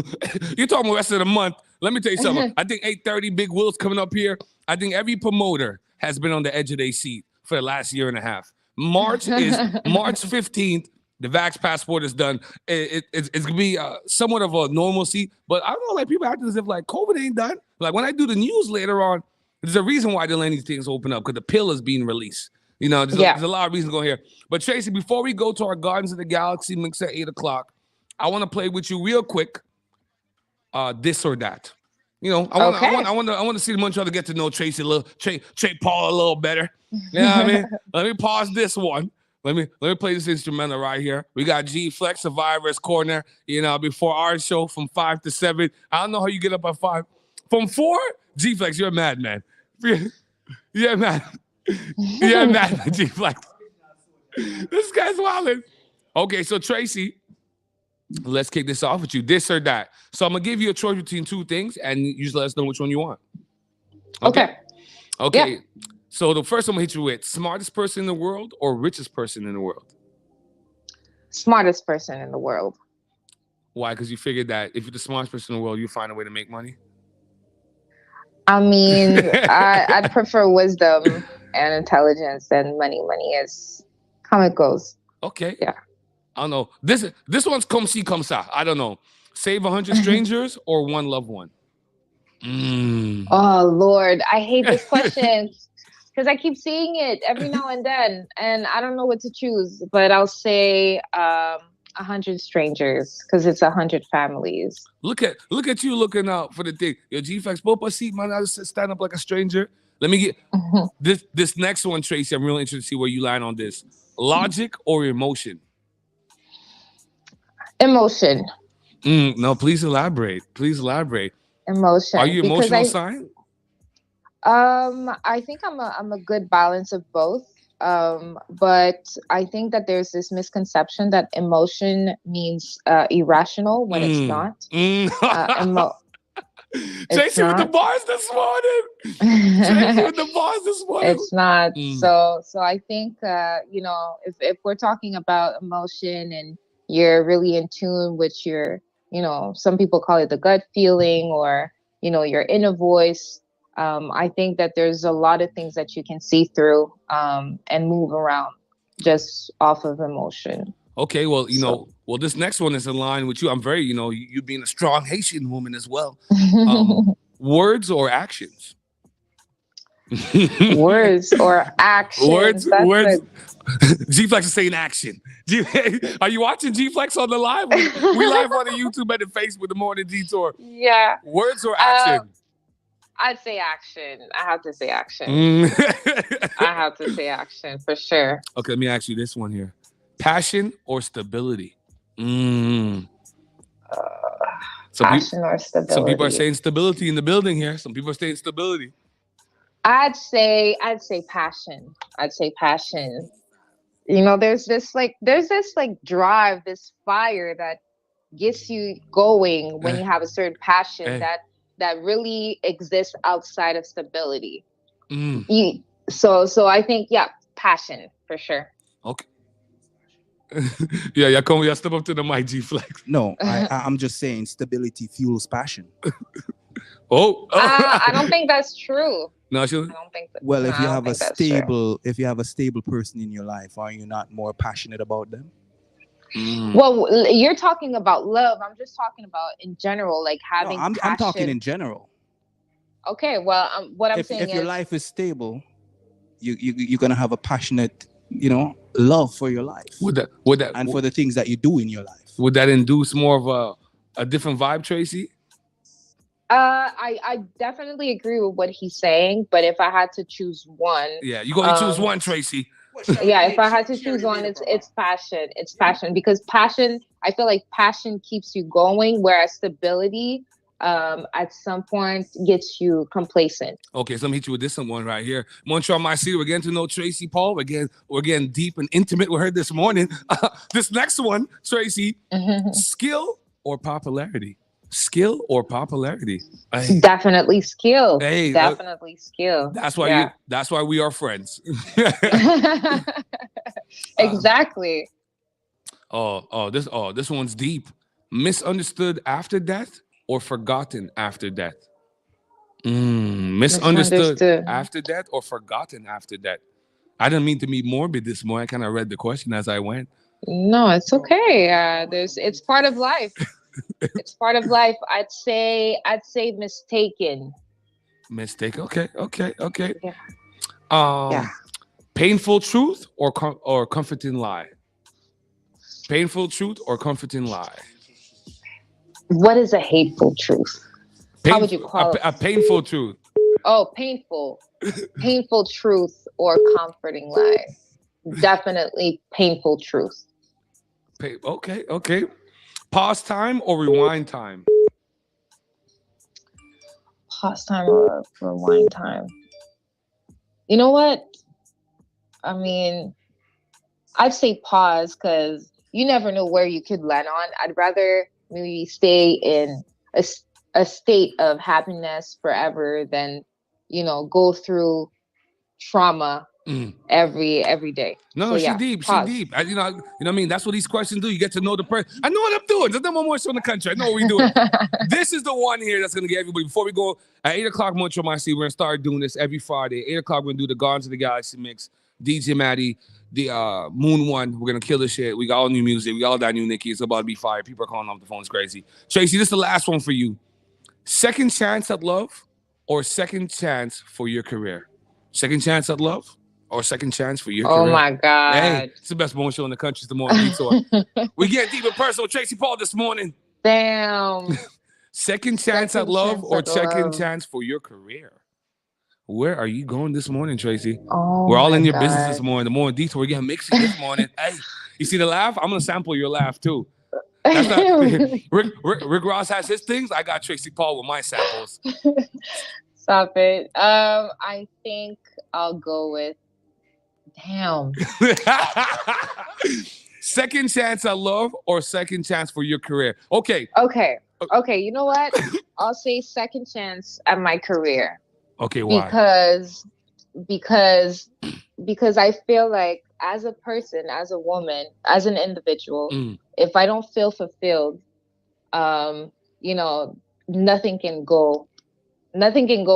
You're talking about the rest of the month. Let me tell you something. I think 8:30 Big Will's coming up here. I think every promoter has been on the edge of their seat for the last year and a half. March is March 15th. The Vax passport is done. It's going to be somewhat of a normalcy, but I don't know, like people act as if like COVID ain't done. Like when I do the news later on, there's a reason why they're letting these things open up because the pill is being released. You know, there's a lot of reasons going here. But Tracy, before we go to our Gardens of the Galaxy mix at 8 o'clock, I want to play with you real quick. this or that. You know, I want to see the Montreal to get to know Tracy a little, Trey Paul a little better. You know what I mean? Let me pause this one. Let me play this instrumental right here. We got G Flex Survivor's Corner. You know, before our show from 5 to 7. I don't know how you get up at 5. From 4, G Flex, you're a madman. Yeah, man. Yeah, man, G Flex. This guy's wildin'. Okay, so Tracy. Let's kick this off with you. This or that. So I'm gonna give you a choice between two things, and you just let us know which one you want. Okay. Yeah. So the first one I'm gonna hit you with: smartest person in the world or richest person in the world? Smartest person in the world. Why? Because you figured that if you're the smartest person in the world, you find a way to make money. I mean, I prefer wisdom and intelligence than money. Money is how it goes. Okay. Yeah. I don't know. This one's come see, come sa. I don't know. Save 100 strangers or one loved one? Oh, Lord. I hate this question because I keep seeing it every now and then, and I don't know what to choose. But I'll say 100 strangers because it's 100 families. Look at you looking out for the thing. Yo, G-Flex, pull up a seat, man. I just stand up like a stranger. Let me get this next one, Tracy. I'm really interested to see where you land on this. Logic or emotion? Emotion. No, please elaborate. Please elaborate. Emotion. Are you emotional sign? I think I'm a good balance of both. But I think that there's this misconception that emotion means irrational when it's not. Tracy with the bars this morning. Tracy with the bars this morning. It's not. So I think you know, if we're talking about emotion and you're really in tune with your, you know, some people call it the gut feeling or, you know, your inner voice. I think that there's a lot of things that you can see through and move around just off of emotion. Okay, well, you know, this next one is in line with you. I'm very, you know, you being a strong Haitian woman as well. Words or actions? Words or actions? Words. G-Flex is saying action. Are you watching G-Flex on the live? We live on the YouTube and the Facebook, the Morning Detour. Yeah. Words or action? I'd say action. I have to say action. I have to say action for sure. Okay, let me ask you this one here. Passion or stability? Passion or stability. Some people are saying stability in the building here. Some people are saying stability. I'd say passion. I'd say passion. You know, there's this drive, this fire that gets you going when you have a certain passion that really exists outside of stability. So I think, yeah, passion for sure. Okay. Yeah, come here, step up to the mic, G-Flex. No, I'm just saying stability fuels passion. I don't think that's true. No, I don't think that. Well, if you have a stable person in your life, are you not more passionate about them? Well, you're talking about love. I'm just talking about in general, like having. No, I'm talking in general. Okay, well, what I'm saying is, if your life is stable, you're gonna have a passionate, you know, love for your life. Would that and for the things that you do in your life. Would that induce more of a different vibe, Tracy? I definitely agree with what he's saying, but if I had to choose one, yeah, you gonna choose one, Tracy. Yeah, if I had to choose one, it's passion. It's passion because passion. I feel like passion keeps you going, whereas stability, at some point, gets you complacent. Okay, so let me hit you with this one right here. Montreal, my city. We're getting to know Tracy Paul. We're getting deep and intimate with her this morning. This next one, Tracy, skill or popularity? Skill or popularity? Definitely skill. Hey, definitely skill. That's why that's why we are friends. Exactly. This one's deep. Misunderstood after death or forgotten after death? Misunderstood after death or forgotten after death? I didn't mean to be morbid this morning. I kind of read the question as I went. No, it's okay. It's part of life. It's part of life. I'd say mistaken. Mistake. Okay. Yeah. Painful truth or comforting lie? Painful truth or comforting lie? What is a hateful truth? How would you call it? A painful truth. Oh, painful. Painful truth or comforting lie. Definitely painful truth. Okay. Pause time or rewind time? Pause time or rewind time. You know what? I mean, I'd say pause because you never know where you could land on. I'd rather maybe stay in a state of happiness forever than, go through trauma every day. No, so, she yeah, deep. pause. She deep. You know what I mean? That's what these questions do. You get to know the person. I know what I'm doing. There's no more show in the country. I know what we're doing. This is the one here that's going to get everybody. Before we go, at 8 o'clock, Montreal Marcy, we're going to start doing this every Friday. 8 o'clock, we're going to do the Guardians of the Galaxy mix. DJ Maddie, the Moon One. We're going to kill this shit. We got all new music. We got all that new Nicki. It's about to be fire. People are calling off the phone. It's crazy. Tracy, this is the last one for you. Second chance at love or second chance for your career? Second chance at love or second chance for your career? Oh, my God. Hey, it's the best morning show in the country. It's the Morning Detour. We get deep and personal with Tracy Paul this morning. Damn. Second chance at love or second chance for your career? Where are you going this morning, Tracy? Oh, we're all in your God. business this morning. The Morning Detour, we're getting mixy this morning. Hey, you see the laugh? I'm going to sample your laugh, too. That's not, Rick Ross has his things. I got Tracy Paul with my samples. Stop it. I think I'll go with damn. Second chance at love or second chance for your career? Okay. You know what? I'll say second chance at my career. Okay, why? Because I feel like as a person, as a woman, as an individual, if I don't feel fulfilled, nothing can go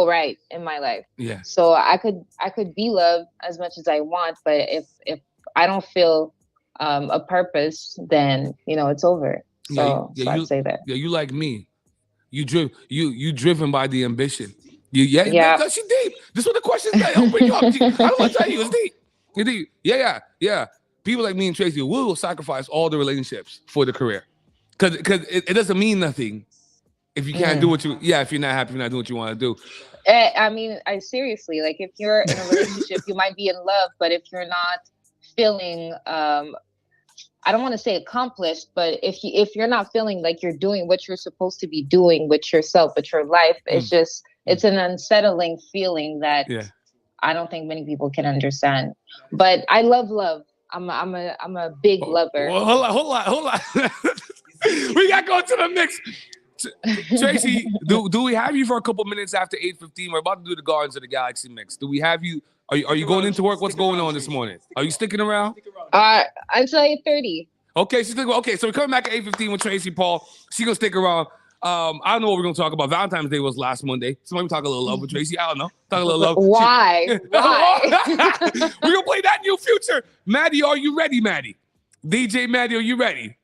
right in my life. Yeah. So I could be loved as much as I want, but if I don't feel a purpose, then it's over. So I'd say that. Yeah, you like me. You driven by the ambition. She deep. This is what the questions say. I'll bring you up. I don't want to tell you, it's deep. It's deep. Yeah. People like me and Tracy will sacrifice all the relationships for the career. Because it doesn't mean nothing if you can't do what you, if you're not happy, you're not doing what you want to do. I mean, seriously, like if you're in a relationship, you might be in love, but if you're not feeling, I don't want to say accomplished, but if you're not feeling like you're doing what you're supposed to be doing with yourself, with your life, it's an unsettling feeling that I don't think many people can understand. But I love love. I'm a big lover. Well, hold on. We got to go to the mix. Tracy, do we have you for a couple minutes after 8:15? We're about to do the Guardians of the Galaxy mix. Do we have you? Are you going into work? What's going on this morning? Are you sticking around? Until 8:30. Okay, so we're coming back at 8:15 with Tracy Paul. She's gonna stick around. I don't know what we're gonna talk about. Valentine's Day was last Monday. So maybe talk a little love with Tracy. I don't know. Talk a little love. Why? We're gonna play that new future. Maddie, are you ready, Maddie? DJ Maddie, are you ready?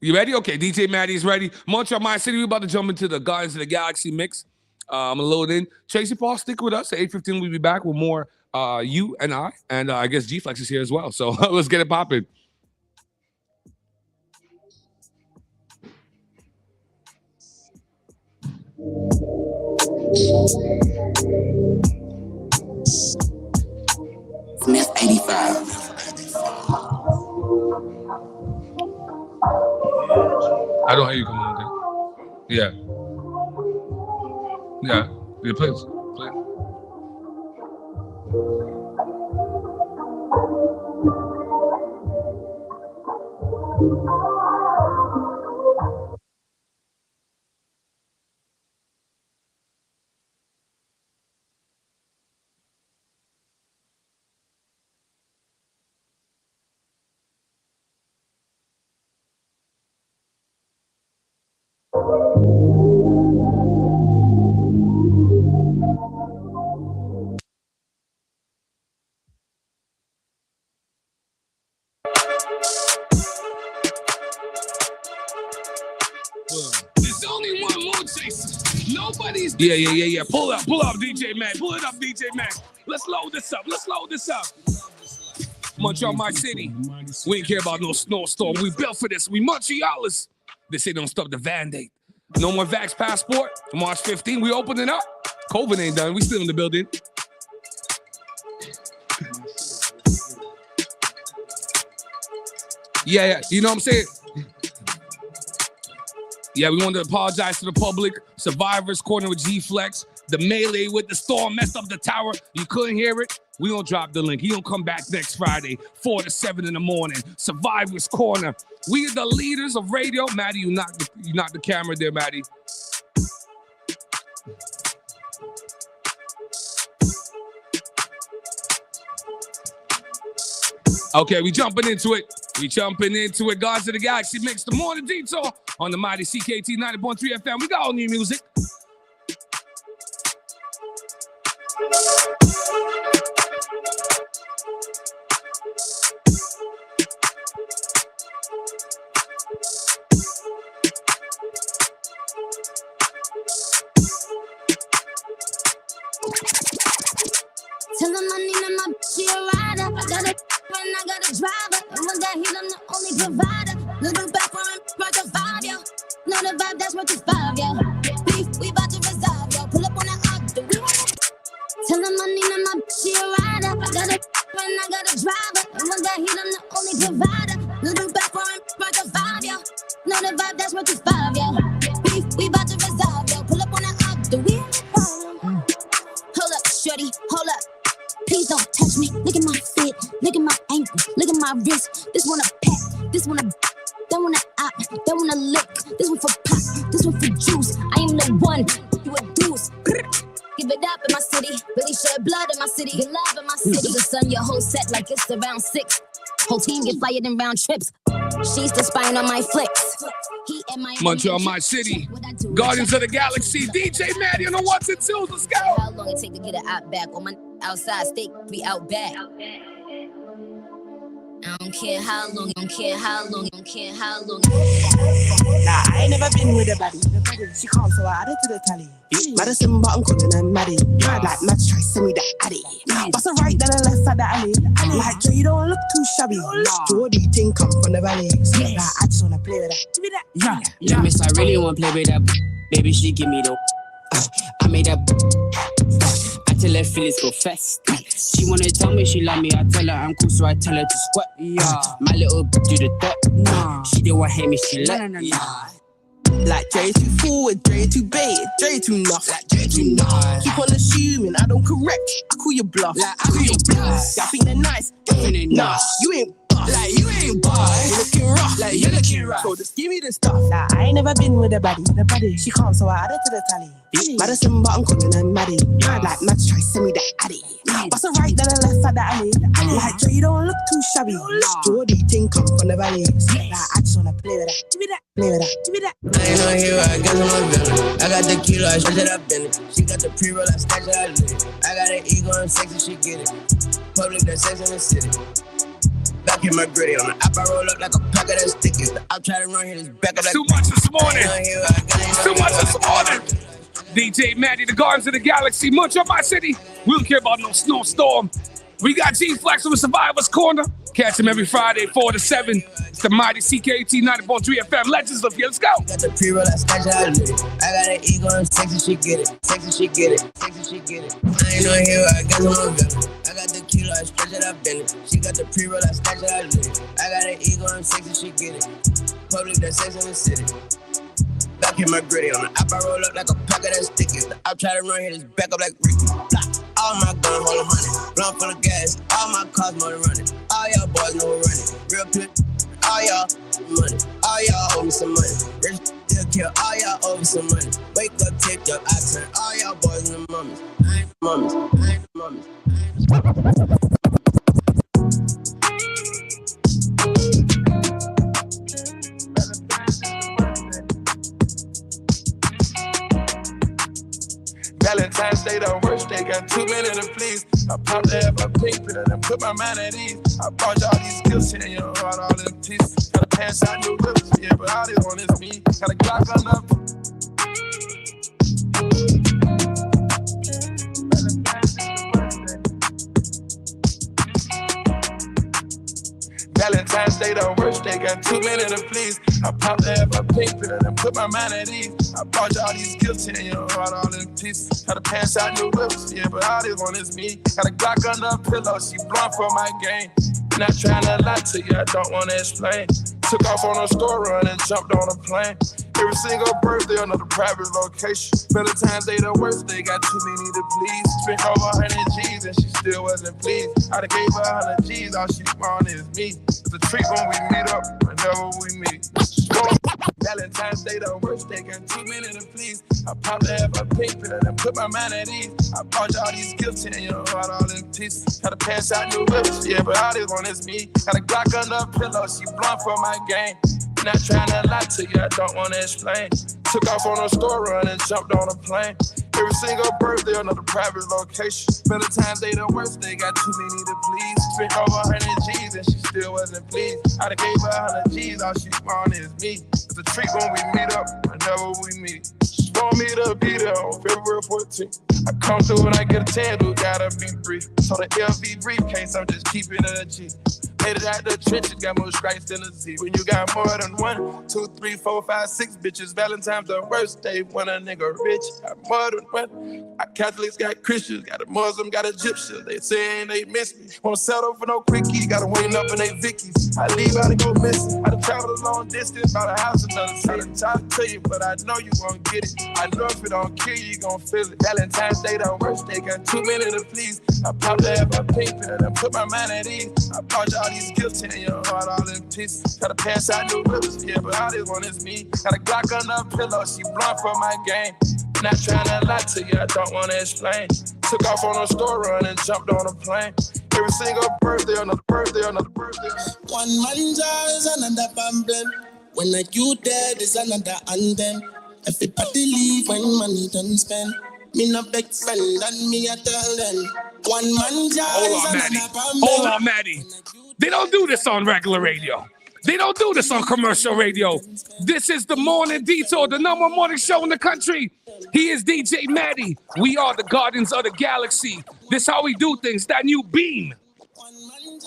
You ready? Okay, DJ Maddie is ready. Montreal My City, we're about to jump into the Guardians of the Galaxy mix. I'm gonna load in. Tracy Paul, stick with us. At 8:15, we'll be back with more you and I guess G-Flex is here as well. So let's get it popping. Smith 85. I don't hear you. Come on, dude. Yeah, please. There's only one more chaser. Nobody's. Yeah. Pull up, DJ Mac. Pull it up, DJ Mac. Let's load this up. Montreal, my city. We ain't care about no snowstorm. We built for this. We Montrealers. They say don't stop the Band-Aid. No more Vax Passport. March 15, we opening up. COVID ain't done. We still in the building. Yeah, you know what I'm saying? Yeah, we want to apologize to the public. Survivors Corner with G-Flex. The melee with the storm messed up the tower. You couldn't hear it. We gonna drop the link. He gonna come back next Friday, 4 to 7 in the morning. Survivors Corner. We are the leaders of radio. Maddie, you knocked the camera there, Maddie. Okay, we jumping into it. Guards of the Galaxy mix the Morning Detour on the mighty CKT 90.3 FM. We got all new music. Tell them I need my she a rider. I got a and I got a driver. And when that heat, I'm the only provider. Little back for him, worth a 5, yo. Know the vibe, that's worth a 5, yo. Beef, we about to resolve, yo. Pull up on the octave. Tell them I need my she a rider. I got a and I got a driver. And when that heat, I'm the only provider. Little back for him, worth a 5, yo. Know the vibe, that's worth a 5, yo. Beef, we about to resolve, yo. Pull up on the octave. We in the problem. Hold up, shorty, hold up. Please don't touch me. Look at my feet, look at my ankle, look at my wrist. This one a pack, this one a that one a op, that one a lick. This one for pop, this one for juice. I am the one, you a deuce. Give it up in my city, really shed blood in my city, get love in my city. The sun, your whole set like it's around 6. Whole team get fired in round trips. She's the spying on my flicks. Montreal, my city. Guardians of the Galaxy. DJ Maddie on the ones and twos. Let's go. How long it take to get an out back? On my outside steak, we out back. I don't care how long, don't care how long, don't care how long. Nah, I ain't never been with a baddie. She can't, so I added to the tally. Madison, but I'm calling her Maddie. Like Mads try send me the addy. Bust a right, then a left side the alley. Like Joe, you don't look too shabby. Jordy think come from the valley. Like, I just wanna play with that. Yeah, miss, I really wanna play with that. Baby, she give me the. I made that. I tell her feelings go fast. She wanna tell me she love me. I tell her I'm cool, so I tell her to squat. My little do the dot. She didn't want to hear me, she let. Like Dre too forward, Dre too bait, Dre too nuff. Like Dre too nuff. Keep on assuming I don't correct. I call you bluff. Like I call you bluff. Y'all think they're nice, nah. You ain't boss. Like you ain't boss. You looking rough. Like you looking rough. So just give me the stuff. Nah, I ain't never been with a baddie. She can't, so I added to the tally. Madison, but I'm calling her Maddie. Like Mads try send me the addy. Bust a right, then a left side the alley. Like Joe, you don't look too shabby. Jordy think come from the valley. Like I just wanna play with that. Play with that. I ain't no hero, I guess I'm a villain. I got the kilo, I stretch it up in it. She got the pre-roll, I stash it, I lit it. I got an ego, I'm sexy, she get it. Public, that sex in the city. Back in my gritty on the app, I roll up like a pack of that stickers. I'll try to run his back up like. Too much this morning. Too much this morning. DJ Maddie, the Guardians of the Galaxy. Montreal, my city. We don't care about no snowstorm. We got G-Flex on the Survivors Corner. Catch him every Friday, 4 to 7. It's the mighty CKT 90.3 FM. Legends of you. Let's go. Got the pre-roll, I stash it, I lit it. I got an ego, I'm sexy, she get it. Sexy, she get it. Sexy, she get it. I ain't no hero, I guess I'm a villain. I got the kilo, I stretch it, I bend it. She got the pre-roll, I stash it, I lit it. I got an ego, I'm sexy, she get it. Public, that sex in the city. Back in my gritty on the app, I roll up like a pack of that stickers. I'll try to run his back up like Ricky. All my gun, hold 100. Blunt full of gas, all my cars motor running. All y'all boys know we're running. Real quick, all y'all money. All y'all owe me some money. Rich still kill, all y'all owe me some money. Wake up, taped up, I turn. All y'all boys and mummies. I ain't the mummies. I ain't the mummies. Valentine's Day, the worst day, got too many to please. I popped the F, I pink pill, and put my mind at ease. I bought y'all these gifts in your heart, all in pieces. Got a pants out, new whips, yeah, but all this one is me. Got a Glock on up. Valentine's Day. they the worst, they got too many to please. I popped the have a pink pill and put my mind at ease. I bought you all these gifts in your heart, all in pieces. Had to pass out new whips, yeah, but all this one is me. Got a Glock under a pillow, she blunt for my game. Not trying to lie to you, I don't want to explain. Took off on a store run and jumped on a plane. Every single birthday, another private location. Valentine's Day, the worst, they got too many to please. Spent over 100 G's and she still wasn't pleased. I done gave her 100 G's, all she want is me. It's a treat when we meet up, whenever we meet. Valentine's Day, the worst, they got too many to please. I popped the have a pink pill and put my mind at ease. I bought you all these gifts in your heart, all in pieces. Had to pass out new whips, yeah, but all this one is me. Got a Glock under a pillow, she blunt for my game. Not trying to lie to you, I don't want to explain. Took off on a store run and jumped on a plane. Every single birthday, another private location. Valentine's Day, the worst, they got too many to please. Spent over 100 G's and she still wasn't pleased. I done gave her 100 G's, all she want is me. It's a treat when we meet up, whenever we meet. She want me to be there on February 14th. I come through when I get a tan, dude, gotta be brief. So the LV briefcase, I'm just keeping it a G. Made it out the trenches, got more stripes than a Z. When you got more than 1, 2, 3, 4, 5, 6 bitches, Valentine's the worst day when a nigga rich. Got more than 1. Our Catholics got Christians, got a Muslim, got Egyptians. They saying they miss me. Won't settle for no quickie, gotta wait up in they Vickies. I leave out and go missing. I done traveled a long distance, bought a house another city. I done talk to you, but I know you won't get it. I know if it don't kill you, you gon' feel it. Valentine's Day, the worst day, got too many to please. I popped the have a pink pill and put my mind at ease. I bought you all these gifts in your heart, all in pieces. Gotta pass out new whips, yeah, but all this one is me. Got a Glock under a pillow, she blunt for my game. Not trying to lie to you, I don't want to explain. Took off on a store run and jumped on a plane. Every single birthday, another birthday, another birthday. One man jar is another problem. When like you dead is another anthem. Everybody leave when money don't spend. Me no big friend and me a tell them. One man jar is another problem. Hold on, Maddie. They don't do this on regular radio. They don't do this on commercial radio. This is the Morning Detour, the #1 morning show in the country. He is DJ Maddie. We are the Guardians of the Galaxy. This how we do things. That new beam. One man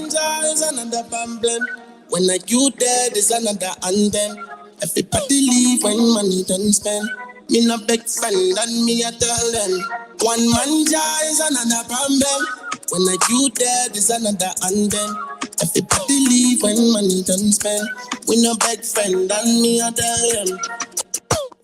jar is another problem. When like you dead is another anthem. Everybody leave when money don't spend. Me no big friend and me a tell them. One man jar is another problem. When like you dead is another anthem. Everybody leave when money don't spend. We no big friend and me a tell them.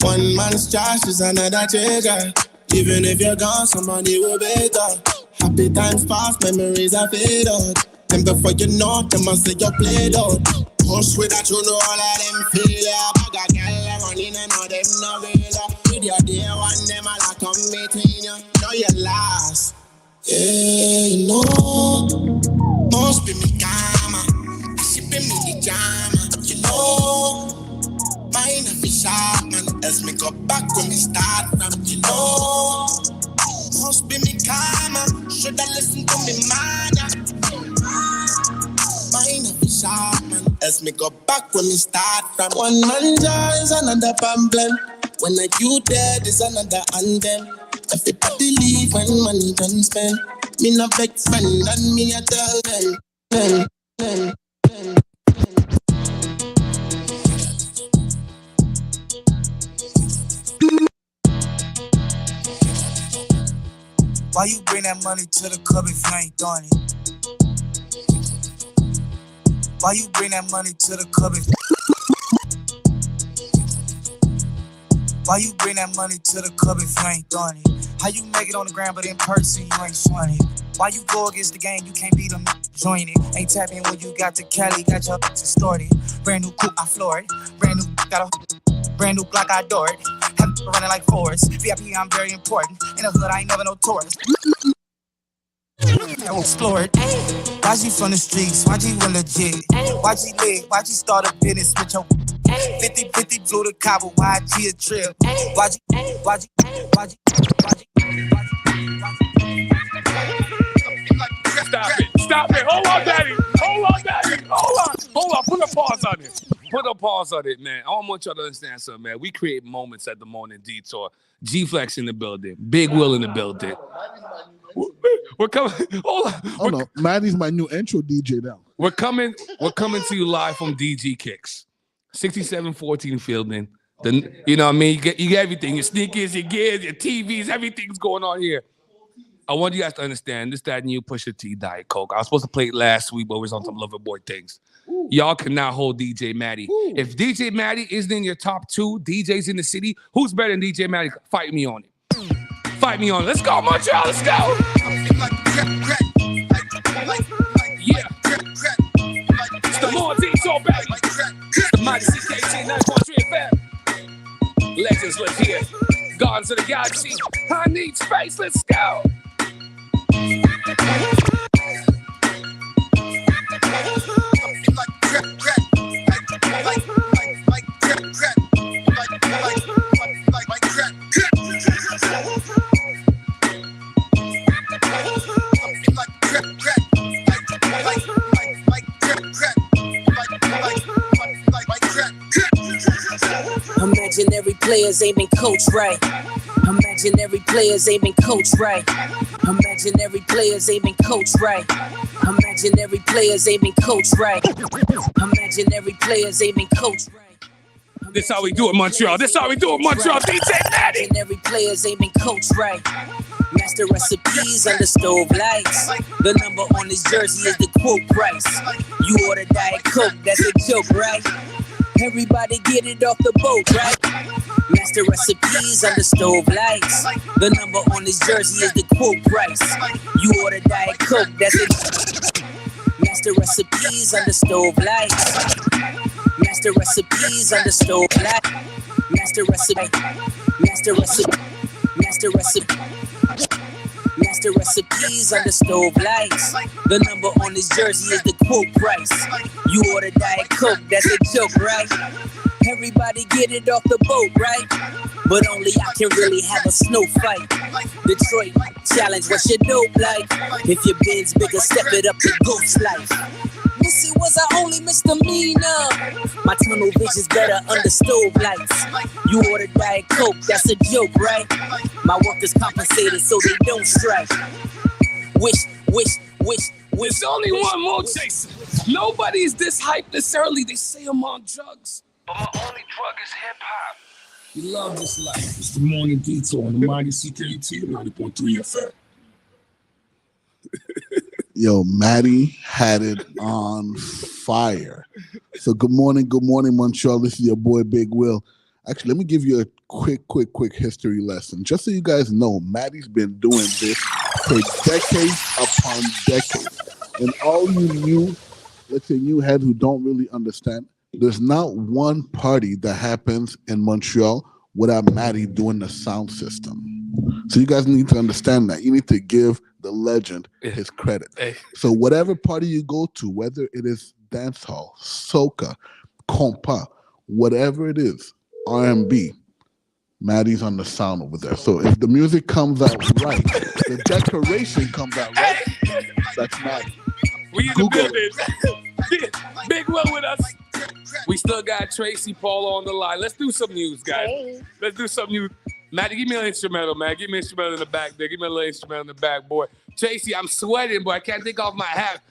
One man's trash is another trigger. Even if you're gone, somebody will better. Happy times pass, memories are fade out. Then before you know, them must say you played out. Push with that, you know all of them feel ya. Bag a girl running and all them no real. With your day one, them all a come between you. Know you last. Yeah, you know. Must be me karma. She be me the drama. You know. Mine a be sharp, man. Else me go back when me start from. You know. Must be me karma. Shoulda listen to me, man. Mine a be sharp, man. Else me go back when me start from. One man jar is another problem. When like you dead is another anthem. Everybody leave when money don't spend. Me no big friend and me a tell them. Why you bring that money to the club if you ain't doing it? Why you bring that money to the club if... Why you bring that money to the club if you ain't doing it? How you make it on the ground but in person you ain't showing it? Why you go against the game, you can't beat them, join it. Ain't tapping when you got the Cali, got your distorted. Brand new coupe, I floor it. Brand new, got a brand new Glock, I door it. Have running like Forrest. VIP, I'm very important. In the hood, I ain't never no tourist. Explore it. Why'd you from the streets? Why'd you win legit? Why'd you live? Why'd you start a business with your 50-50 blew the cobble? Why'd you a trip? Why'd you Stop it. Hold on, Daddy. Hold on. Put a pause on it. put a pause on it, man. I want y'all to understand something, man. We create moments at the Morning Detour. G-Flex in the building. Big Will in the building. We're coming. Hold on. Oh no, Maddie's my new intro DJ now. We're coming to you live from DG Kicks. 6714 Fielding. You know what I mean? You get everything. Your sneakers, your gears, your TVs, everything's going on here. I want you guys to understand this, that new Pusha T Diet Coke. I was supposed to play it last week, but it was on some Loverboy things. Y'all cannot hold DJ Maddie. If DJ Maddie isn't in your top 2 DJs in the city, who's better than DJ Maddie? Fight me on it. Fight me on it. Let's go, Montreal. Let's go. Yeah. It's the Morning Detour, baby. The Mighty CKT 9.3 FM. Legends live here. Guardians of the Galaxy. I need space. Let's go. Imaginary players aiming coach right. Imaginary players aiming coach right. Imaginary players aiming coach right. Imaginary players aiming coach right. Imaginary players aiming coach right. This how we do it, Montreal. This how we do it, Montreal. DJ Maddie. Imaginary players aiming coach right. Master recipes under stove lights. The number on his jersey is the quote price. You order Diet Coke, that's a joke, right? Everybody get it off the boat, right? Master recipes under stove lights. The number on his jersey is the quote price. You order Diet Coke, that's it. Master recipes under stove lights. Master recipes under stove lights. Master recipe. Master recipe. Master recipe. Master recipes under stove lights. The number on his jersey is the quote price. You order Diet Coke, that's a joke, right? Everybody get it off the boat, right? But only I can really have a snow fight. Detroit challenge, what's your dope like? If your bin's bigger, step it up to ghost life. Missy was our only misdemeanor. My tunnel vision's better under stove lights. You order Diet Coke, that's a joke, right? My workers compensated so they don't strike. Wish. There's only one more chaser. Nobody's this hyped this early. They say I'm on drugs. But my only drug is hip-hop. We love this life. It's the Morning Detour on the Mighty CKT 90.3 FM. Yo, Maddie had it on fire. So good morning, Montreal. This is your boy, Big Will. Actually, let me give you a quick history lesson. Just so you guys know, Maddie's been doing this for decades upon decades. And all you new, let's say new heads who don't really understand, there's not one party that happens in Montreal without Maddie doing the sound system. So you guys need to understand that. You need to give the legend his credit. So whatever party you go to, whether it is dancehall, soca, compa, whatever it is, R&B, Maddie's on the sound over there. So if the music comes out right, the decoration comes out right, that's Maddie. We in the building. Big Will with us. We still got Tracy Paul on the line. Let's do some news, guys. Hey. Let's do some news. Maddie, give me an instrumental, man. Give me an instrumental in the back there. Give me a little instrumental in the back, boy. Tracy, I'm sweating, boy. I can't take off my hat.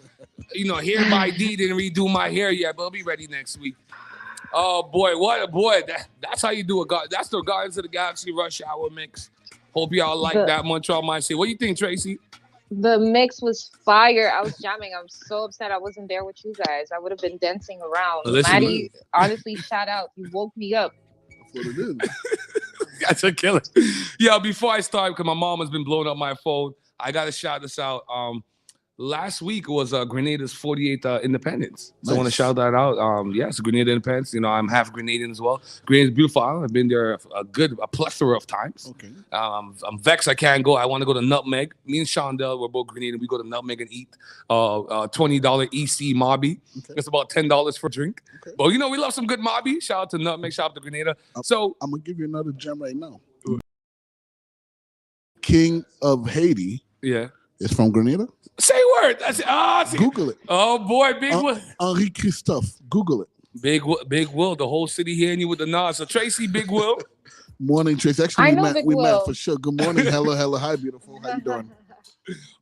You know, Hair by D didn't redo my hair yet, but I'll be ready next week. Oh, boy. What a boy. That's how you do it. That's the Guardians of the Galaxy Rush Hour mix. Hope y'all like that Montreal mindset. What do you think, Tracy? The mix was fire. I was jamming. I'm so upset I wasn't there with you guys. I would have been dancing around. Maddie, honestly, shout out. You woke me up. That's what it is. That's a killer. Yeah, before I start, because my mom has been blowing up my phone, I got to shout this out. Last week was Grenada's 48th independence. So I want to shout that out. Yes, Grenada independence. You know, I'm half Grenadian as well. Grenada's a beautiful island. I've been there a plethora of times. Okay. I'm vexed I can't go. I want to go to Nutmeg. Me and Shondell, we're both Grenadian. We go to Nutmeg and eat $20 EC Mobby. Okay. It's about $10 for a drink. Okay. But, you know, we love some good Mobby. Shout out to Nutmeg. Shout out to Grenada. I'm going to give you another gem right now. King of Haiti. Yeah. It's from Grenada. Say word. That's it. Google it. Oh boy, big one. Henri Christophe. Google it. Big Will, the whole city hearing you with the nod. So Tracy, Big Will. Morning, Tracy. Actually, I know we met Will. for sure. Good morning. Hello. Hi, beautiful. How you doing?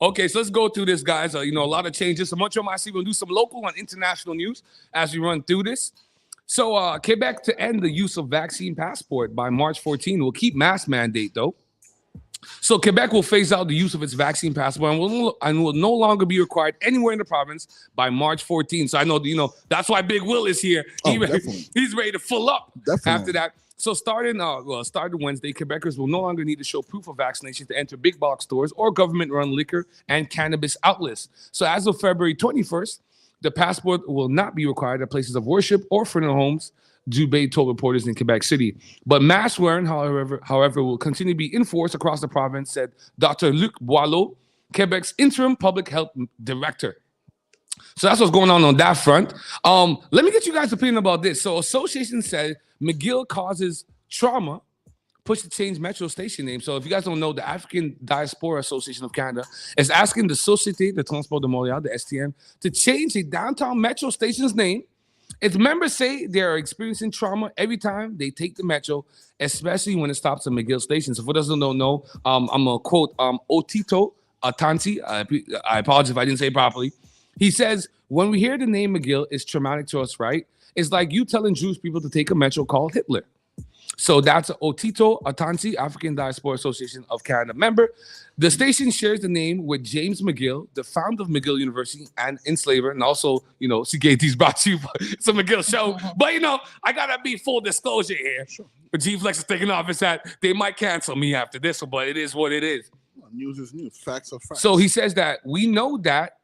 Okay, so let's go through this, guys. A lot of changes. So Montreal Massey will do some local and international news as we run through this. So Quebec to end the use of vaccine passport by March 14 will keep mask mandate, though. So Quebec will phase out the use of its vaccine passport and will no longer be required anywhere in the province by March 14. So I know, that's why Big Will is here. He's ready to full up after that. So starting Wednesday, Quebecers will no longer need to show proof of vaccination to enter big box stores or government-run liquor and cannabis outlets. So as of February 21st, the passport will not be required at places of worship or funeral homes, Dubé told reporters in Quebec City. But mask wearing, however, will continue to be enforced across the province, said Dr. Luc Boileau, Quebec's interim public health director. So that's what's going on that front. Let me get you guys' opinion about this. So association said McGill causes trauma, push to change metro station name. So if you guys don't know, the African Diaspora Association of Canada is asking the Société de Transport de Montréal, the STM, to change the downtown metro station's name. Its members say they are experiencing trauma every time they take the metro, especially when it stops at McGill Station. So for those who don't know, I'm going to quote Otito Atansi. I apologize if I didn't say it properly. He says, when we hear the name McGill, it's traumatic to us, right? It's like you telling Jewish people to take a metro called Hitler. So that's Otito Atansi, African Diaspora Association of Canada member. The station shares the name with James McGill, the founder of McGill University and enslaver. And also, CKT's brought to you. It's a McGill show. But, I got to be full disclosure here. Sure. But G-Flex is taking off his hat. They might cancel me after this one, but it is what it is. News is news. Facts are facts. So he says that we know that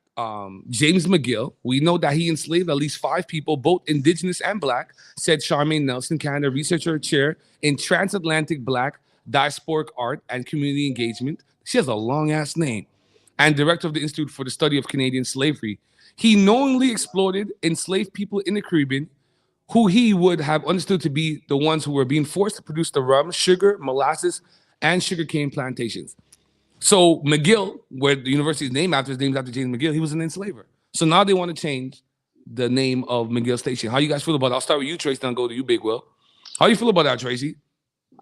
James McGill, we know that he enslaved at least 5 people, both Indigenous and Black, said Charmaine Nelson, Canada researcher chair in transatlantic Black diasporic art and community engagement. She has a long-ass name. And director of the Institute for the Study of Canadian Slavery. He knowingly exploited enslaved people in the Caribbean, who he would have understood to be the ones who were being forced to produce the rum, sugar, molasses, and sugarcane plantations. So McGill, where the university is named after James McGill, he was an enslaver. So now they want to change the name of McGill Station. How you guys feel about it? I'll start with you, Tracy, then go to you, Big Will. How you feel about that, Tracy?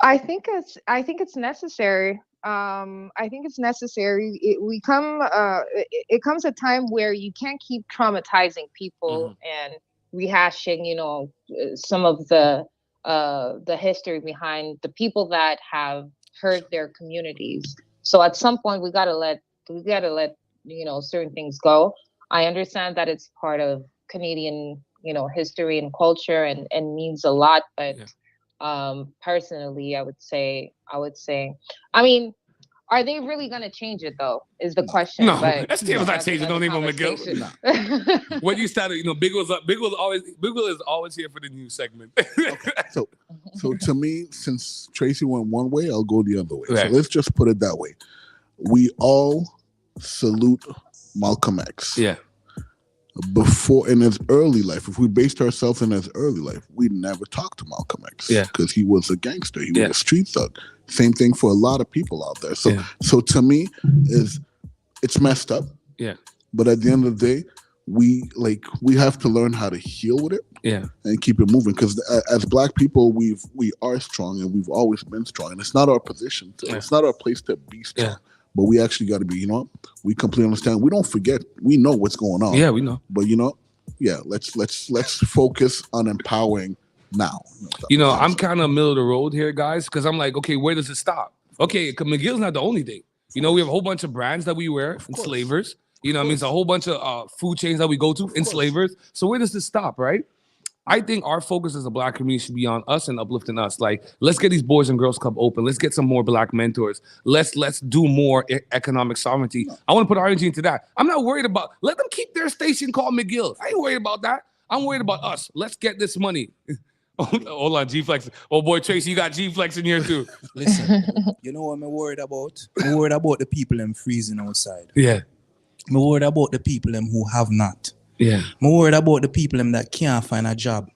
I think it's necessary. I think it's necessary. It comes a time where you can't keep traumatizing people and rehashing, some of the history behind the people that have hurt their communities. So at some point we gotta let certain things go. I understand that it's part of Canadian history and culture and means a lot, but personally I would say I mean, are they really gonna change it though? Is the question. No, that's not changing. Don't name McGill. No. When you started, Big Will is always here for the news segment. So to me, since Tracy went one way, I'll go the other way. Right. So let's just put it that way. We all salute Malcolm X. Yeah. Before in his early life, if we based ourselves in his early life, we never talked to Malcolm X. Yeah. Because he was a gangster. He was a street thug. Same thing for a lot of people out there. So to me, it's messed up. Yeah. But at the end of the day, we have to learn how to heal with it. Yeah. And keep it moving. Because as Black people, we are strong and we've always been strong. And it's not our position. It's not our place to be strong. Yeah. But we actually got to be, we completely understand. We don't forget. We know what's going on. Yeah, we know. But let's focus on empowering now. I'm kind of middle of the road here, guys, because I'm like, okay, where does it stop? Okay, McGill's not the only thing. We have a whole bunch of brands that we wear, enslavers. It's a whole bunch of food chains that we go to, enslavers. So where does this stop, right? I think our focus as a Black community should be on us and uplifting us. Like, let's get these Boys and Girls Club open. Let's get some more Black mentors. Let's do more economic sovereignty. I want to put our energy into that. I'm not worried about, let them keep their station called McGill. I ain't worried about that. I'm worried about us. Let's get this money. Hold on, G-Flex. Oh boy, Tracy, you got G-Flex in here too. Listen, you know what I'm worried about? I'm worried about the people them freezing outside. Yeah. I'm worried about the people them who have not. Yeah. I'm worried about the people them that can't find a job.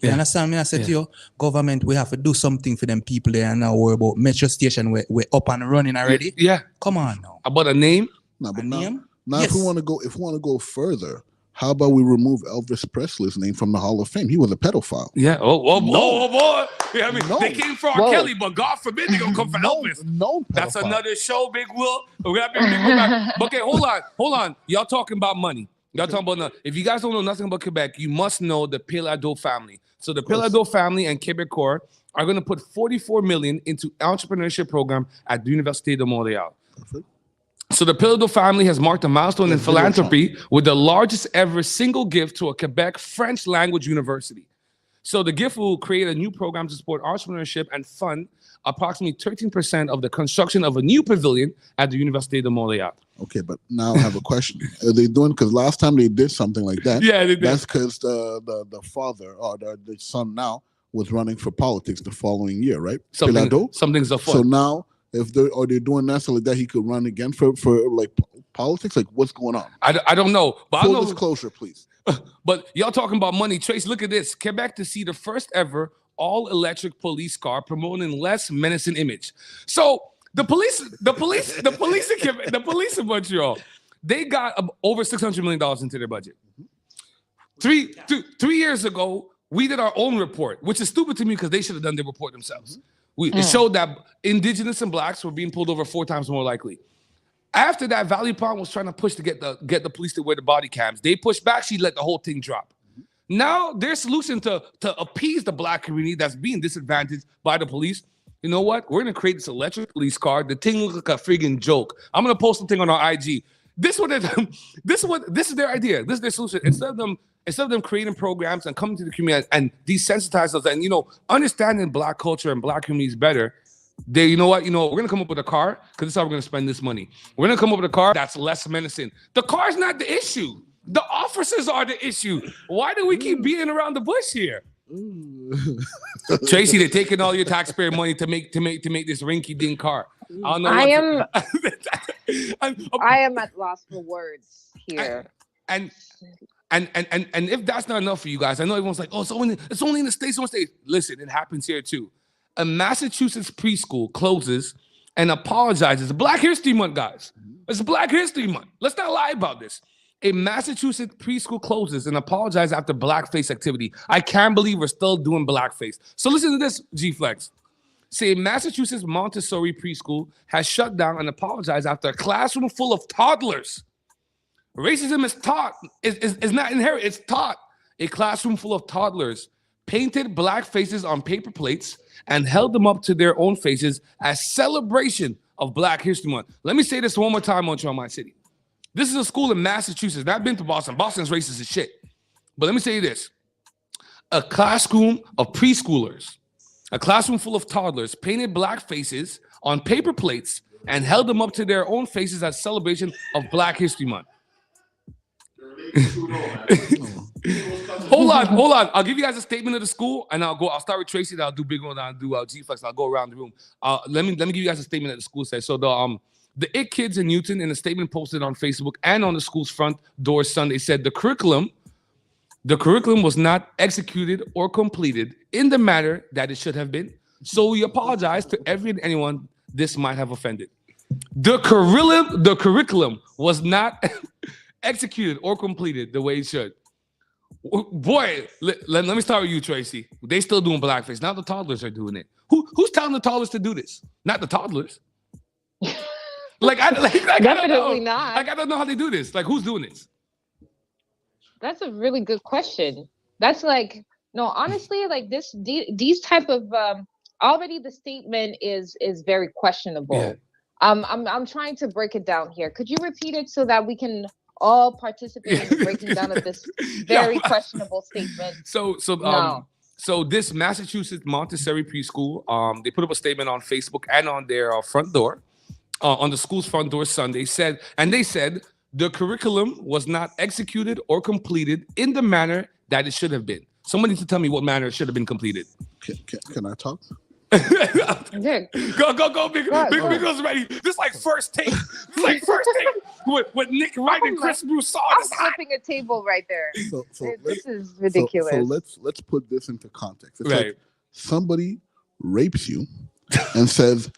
You understand me? I said to you, government, we have to do something for them people there and now worry about metro station. We're up and running already. Yeah. Come on now. About a name? No, but name? Now yes. if we want to go further, How about we remove Elvis Presley's name from the Hall of Fame? He was a pedophile. Yeah. Oh boy. Yeah, I mean, they came for R. Kelly, but God forbid they gonna come for Elvis. No, that's another show, Big Will. We got Big Will back. But okay, hold on. Y'all talking about money. Y'all talking about if you guys don't know nothing about Quebec, you must know the Pelado family. So the Pelado family and Quebecor are going to put $44 million into entrepreneurship program at the Université de Montréal. Perfect. So the Pelado family has marked a milestone in philanthropy with the largest ever single gift to a Quebec French language university. So the gift will create a new program to support entrepreneurship and fund approximately 13% of the construction of a new pavilion at the Université de Montréal. Okay, but now I have a question. Are they doing, because last time they did something like that, yeah, they did. That's because the father or the son now was running for politics the following year, right? Something's afoot. So now, if they're doing that so that he could run again for like politics, like what's going on? I don't know. But full disclosure, please. But y'all talking about money, Trace. Look at this. Quebec to see the first ever all-electric police car promoting less menacing image. So the police in Montreal, they got over $600 million into their budget. 3 years ago, we did our own report, which is stupid to me because they should have done their report themselves. It showed that Indigenous and Blacks were being pulled over 4 times more likely. After that, Valley Pond was trying to push to get the police to wear the body cams. They pushed back. She let the whole thing drop. Now their solution to appease the Black community that's being disadvantaged by the police. You know what? We're gonna create this electric police car. The thing looks like a friggin' joke. I'm gonna post something on our IG. This is their idea. This is their solution. Instead of them creating programs and coming to the community and desensitize us and understanding Black culture and Black communities better. We're gonna come up with a car because this is how we're gonna spend this money. We're gonna come up with a car that's less menacing. The car's not the issue. The officers are the issue. Why do we keep beating around the bush here? Tracy, they're taking all your taxpayer money to make this rinky-dink car. I don't know. I am at loss for words here. And if that's not enough for you guys, I know everyone's like, oh, it's only in the States. Listen, it happens here too. A Massachusetts preschool closes and apologizes. Black History Month, guys. It's Black History Month. Let's not lie about this. A Massachusetts preschool closes and apologizes after blackface activity. I can't believe we're still doing blackface. So listen to this, G-Flex. Say Massachusetts Montessori preschool has shut down and apologized after a classroom full of toddlers. Racism is taught, is not inherent, it's taught. A classroom full of toddlers painted black faces on paper plates and held them up to their own faces as celebration of Black History Month. Let me say this one more time, Montreal, my city. This is a school in Massachusetts. I've been to Boston. Boston's racist as shit. But let me say this. A classroom of preschoolers, a classroom full of toddlers painted black faces on paper plates and held them up to their own faces as celebration of Black History Month. Hold on. I'll give you guys a statement of the school, and I'll start with Tracy, then I'll do Big One, then I'll do G-Flex, I'll go around the room. Let me give you guys a statement that the school says. So the IT kids in Newton, in a statement posted on Facebook and on the school's front door Sunday, said the curriculum was not executed or completed in the manner that it should have been. So we apologize to anyone this might have offended. The curriculum was not executed or completed the way it should. Boy, let me start with you, Tracy. They still doing blackface. Now the toddlers are doing it. Who's telling the toddlers to do this? Not the toddlers. Definitely not. I don't know how they do this. Like, who's doing this? That's a really good question. That's honestly, like these type of already the statement is very questionable. Yeah. I'm trying to break it down here. Could you repeat it so that we can all participate in the breaking down of this very questionable statement? So this Massachusetts Montessori preschool, they put up a statement on Facebook and on their front door, on the school's front door Sunday, they said the curriculum was not executed or completed in the manner that it should have been. Somebody needs to tell me what manner it should have been completed. Can I talk? Go, Big Will's ready. This is like first take. With Nick Wright and Chris Broussard. I'm flipping a table right there. This is ridiculous. So let's put this into context. It's right. Like somebody rapes you and says,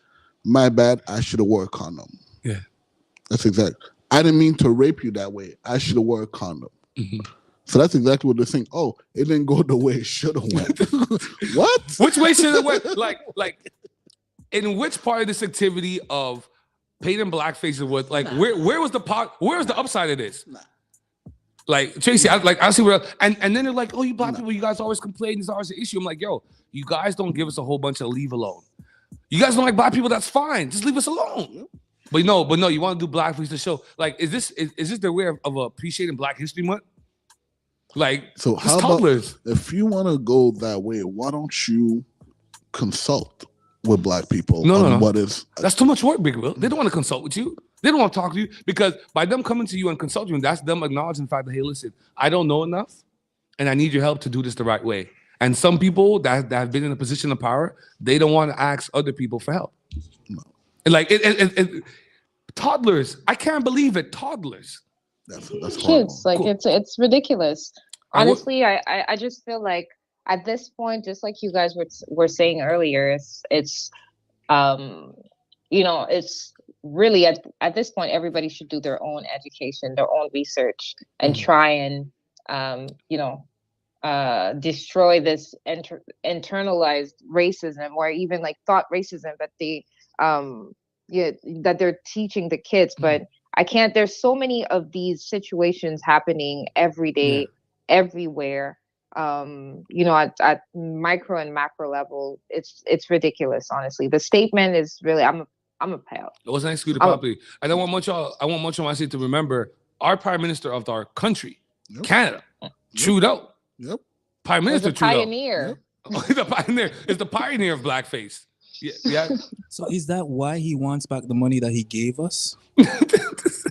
"My bad, I should have wore a condom." Yeah, that's exact. I didn't mean to rape you that way. I should have wore a condom. So that's exactly what they're saying. Oh, it didn't go the way it should have went. What? Which way should it went? Like, in which part of this activity of painting blackface was like? Where was the part? Where was the upside of this? Like Tracy, I see where, and then they're like, oh, you black people, you guys always complain. It's always an issue. I'm like, yo, you guys don't give us a whole bunch of leave alone. You guys don't like black people. That's fine. Just leave us alone. But no, you want to do blackface to show. Like, is this their way of appreciating Black History Month? Like, so how about if you want to go that way, why don't you consult with Black people? No. What is that's too much work, Big Will. They don't want to consult with you. They don't want to talk to you because by them coming to you and consulting you, that's them acknowledging the fact that, hey, listen, I don't know enough, and I need your help to do this the right way. And some people that have been in a position of power, they don't want to ask other people for help. No. And like toddlers, I can't believe it. Toddlers. That's kids, like it's ridiculous. Honestly, I just feel like at this point, just like you guys were saying earlier, it's it's really at this point everybody should do their own education, their own research, and try and destroy this internalized racism or even like thought racism that that they're teaching the kids. But I can't. There's so many of these situations happening every day, everywhere. At micro and macro level, it's ridiculous. Honestly, the statement is really. I'm a pal. It wasn't executed properly. And I want Montreal to remember our Prime Minister of our country, Canada, Trudeau. Yep. Prime Minister Trudeau. Pioneer. Yep. He's a pioneer. Is the pioneer of blackface. Yeah. So is that why he wants back the money that he gave us?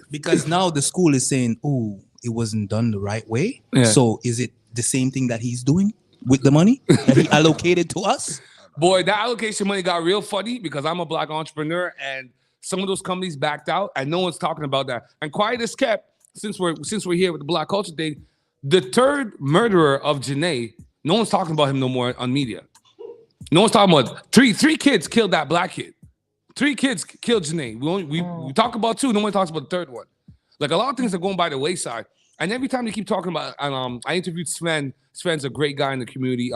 Because now the school is saying, "Oh, it wasn't done the right way." Yeah. So is it the same thing that he's doing with the money that he allocated to us? Boy, that allocation money got real funny because I'm a Black entrepreneur and some of those companies backed out and no one's talking about that. And quiet is kept since we're here with the Black culture thing. The third murderer of Janae, no one's talking about him no more on media. No one's talking about three kids killed that Black kid. 3 kids killed Janae. We talk about 2. No one talks about the third one. Like a lot of things are going by the wayside. And every time they keep talking about, and I interviewed Sven. Sven's a great guy in the community.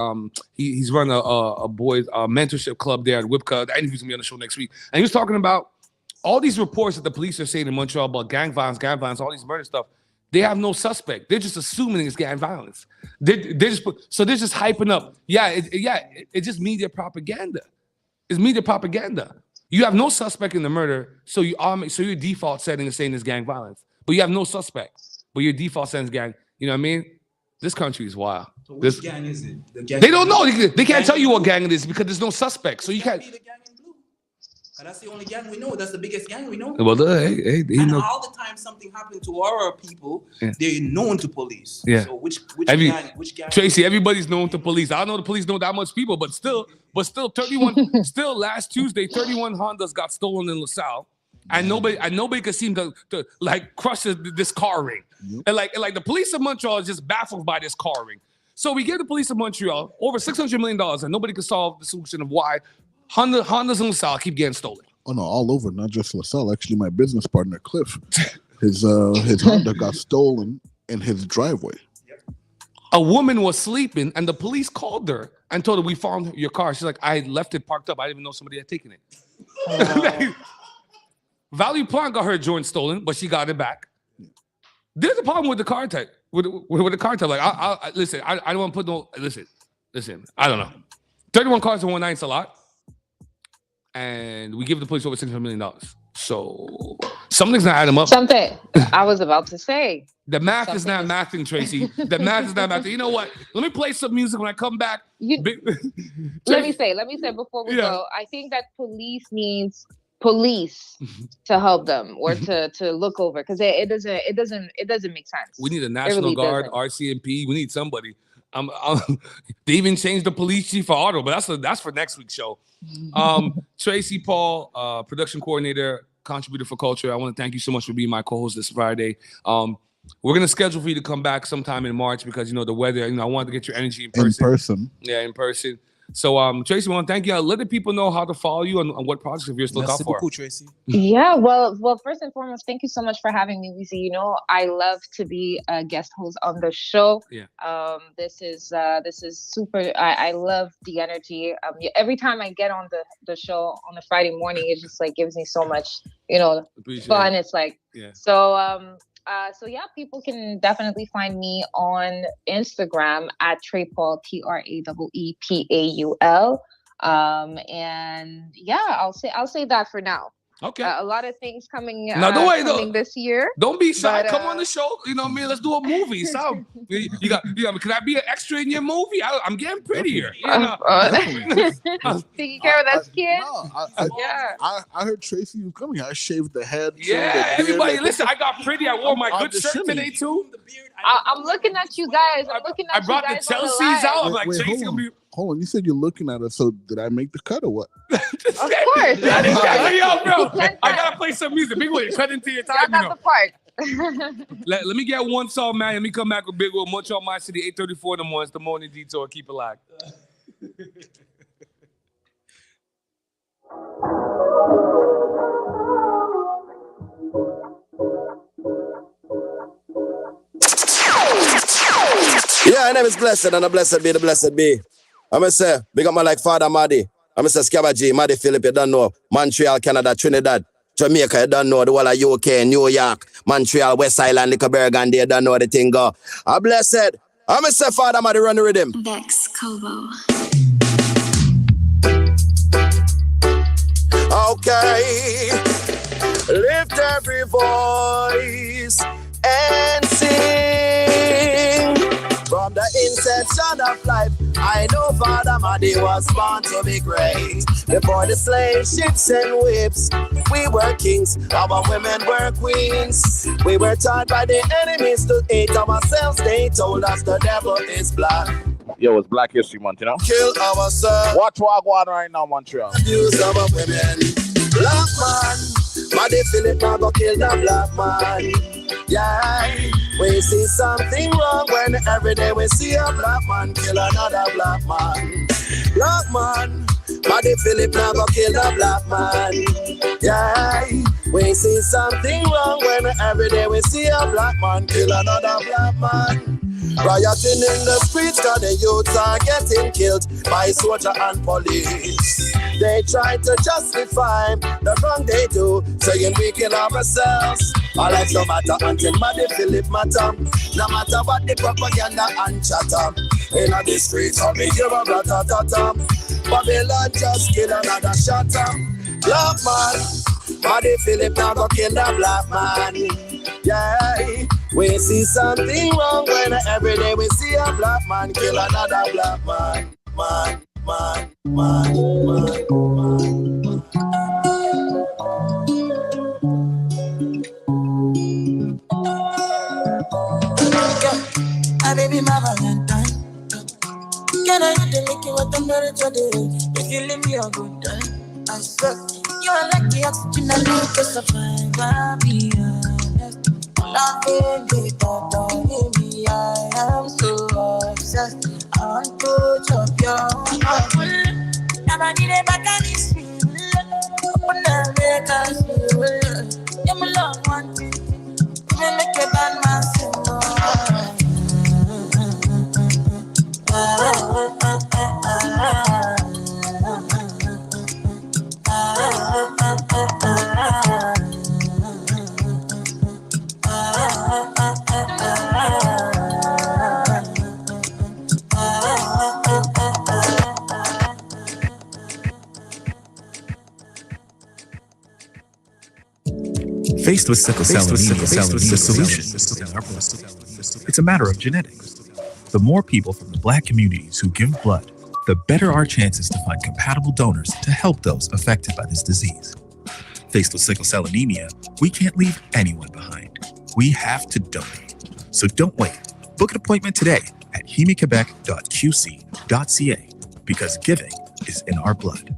He's run a boys mentorship club there at Whipka. I interviewed him on the show next week, and he was talking about all these reports that the police are saying in Montreal about gang violence, all these murder stuff. They have no suspect. They're just assuming it's gang violence. They're just hyping up. It's just media propaganda. It's media propaganda. You have no suspect in the murder, so your default setting is saying it's gang violence, but you have no suspect. But your default setting is gang. You know what I mean? This country is wild. So which gang is it? They don't know. They can't tell you what gang it is because there's no suspect. So you can't. Be the gang in blue. And that's the only gang we know. That's the biggest gang we know. Well, all the time something happened to our people, they're known to police. Yeah. So which gang? Tracy, everybody's known to police. I don't know the police know that much people, but still 31. Still, last Tuesday, 31 Hondas got stolen in LaSalle. And nobody could seem to like crush this car ring. Yep. And like the police of Montreal is just baffled by this car ring. So we give the police of Montreal over $600 million, and nobody could solve the solution of why Hondas in LaSalle keep getting stolen. Oh no, all over, not just LaSalle. Actually, my business partner Cliff, his Honda got stolen in his driveway. A woman was sleeping, and the police called her and told her, "We found your car." She's like, "I left it parked up. I didn't even know somebody had taken it." Value Plant got her joint stolen, but she got it back. There's a problem with the car type. With the car type, like I listen, I don't want to put no listen. I don't know. 31 cars in one night's a lot, and we give the police over $600 million. So something's not adding up. Something I was about to say. The math is not mathing, Tracy. The math is not mathing. You know what? Let me play some music when I come back. Let me say before we go, I think that police needs police to help them or to look over because it doesn't make sense. We need a National Guard, RCMP. We need somebody. They even changed the police chief for auto, but that's for next week's show. Tracy Paul, production coordinator, contributor for culture. I want to thank you so much for being my co-host this Friday. We're gonna schedule for you to come back sometime in March because the weather. I wanted to get your energy in person. In person. Yeah, in person. So, Tracy, I want to thank you. Let the people know how to follow you and what projects if you're still out for. Tracy. Yeah, well, first and foremost, thank you so much for having me, Weezy. You know, I love to be a guest host on the show. Yeah. This is super. I love the energy. Every time I get on the show on a Friday morning, it just like gives me so much, fun. It's like, so yeah, people can definitely find me on Instagram at Traepaul, TRAEEPAUL. And yeah, I'll say that for now. Okay. A lot of things coming. Don't worry, coming this year. Don't be shy. But, Come on the show. You know what I mean? Let's do a movie. So you got. Can I be an extra in your movie? I'm getting prettier. Taking care of that skin. No, I heard Tracy was coming. I shaved the head. Yeah, everybody, listen. I got pretty. I wore my good shirt today too. I'm looking at you guys. I brought the Chelsea's out. I'm like, Tracy gonna be. Hold on, you said you're looking at us, so did I make the cut or what? Of course. Yo, bro, I gotta play some music. Big Will, cut into your time. That's the part. Let me get one song, man. Let me come back with Big Will. Montreal, my city, 8:34 in the morning. It's the Morning Detour. Keep it locked. Yeah, my name is Blessed, and the blessed be the blessed be. I'm going to say, big up my like Father Maddy. I'm going to say, Scabba G, Maddy Philip, you don't know. Montreal, Canada, Trinidad, Jamaica, you don't know. The whole of UK, New York, Montreal, West Island, Nickelberg, you don't know the thing go. I'm blessed. I'm going to say, Father Maddy, run the rhythm. Vex Kobo. Okay. Lift every voice and sing. From the inception of life, I know Father Maddy was born to be great. Before the slave ships and whips, we were kings, our women were queens. We were taught by the enemies to hate ourselves. They told us the devil is black. Yo, it's Black History Month, you know? Kill ourselves. Watch what going on right now, Montreal. Abuse our women. Black man, Maddy Philip now go kill the black man. Yeah, we see something wrong when every day we see a black man kill another black man. Black man, Maddy Philip now go kill the black man. Yeah, we see something wrong when every day we see a black man kill another black man. Rioting in the streets, cause the youths are getting killed by soldier and police. They try to justify the wrong they do, saying we kill ourselves. Our lives no matter until Maddy Philip matter. No matter what the propaganda and chatter. In the streets, all we hear a rat-a-tat-tat. Babylon just kill another shatter. Black man, Maddy Philip now go kill the black man. Yeah, we see something wrong when every day we see a black man kill another black man. Man. My baby, my Valentine. Can I get to make you what I'm ready to do? If you leave me a good time, I swear you are like the oxygen I need to survive. I'll be honest. Loving the thought of me, I am so obsessed. I want to chop your heart. Never need a back on this feel. Open the make us feel. Yeah, my love one thing. You make a bad man sing. Faced with sickle cell anemia, the solution is in our blood. It's a matter of genetics. The more people from the Black communities who give blood, the better our chances to find compatible donors to help those affected by this disease. Faced with sickle cell anemia, we can't leave anyone behind. We have to donate. So don't wait. Book an appointment today at hemiquebec.qc.ca because giving is in our blood.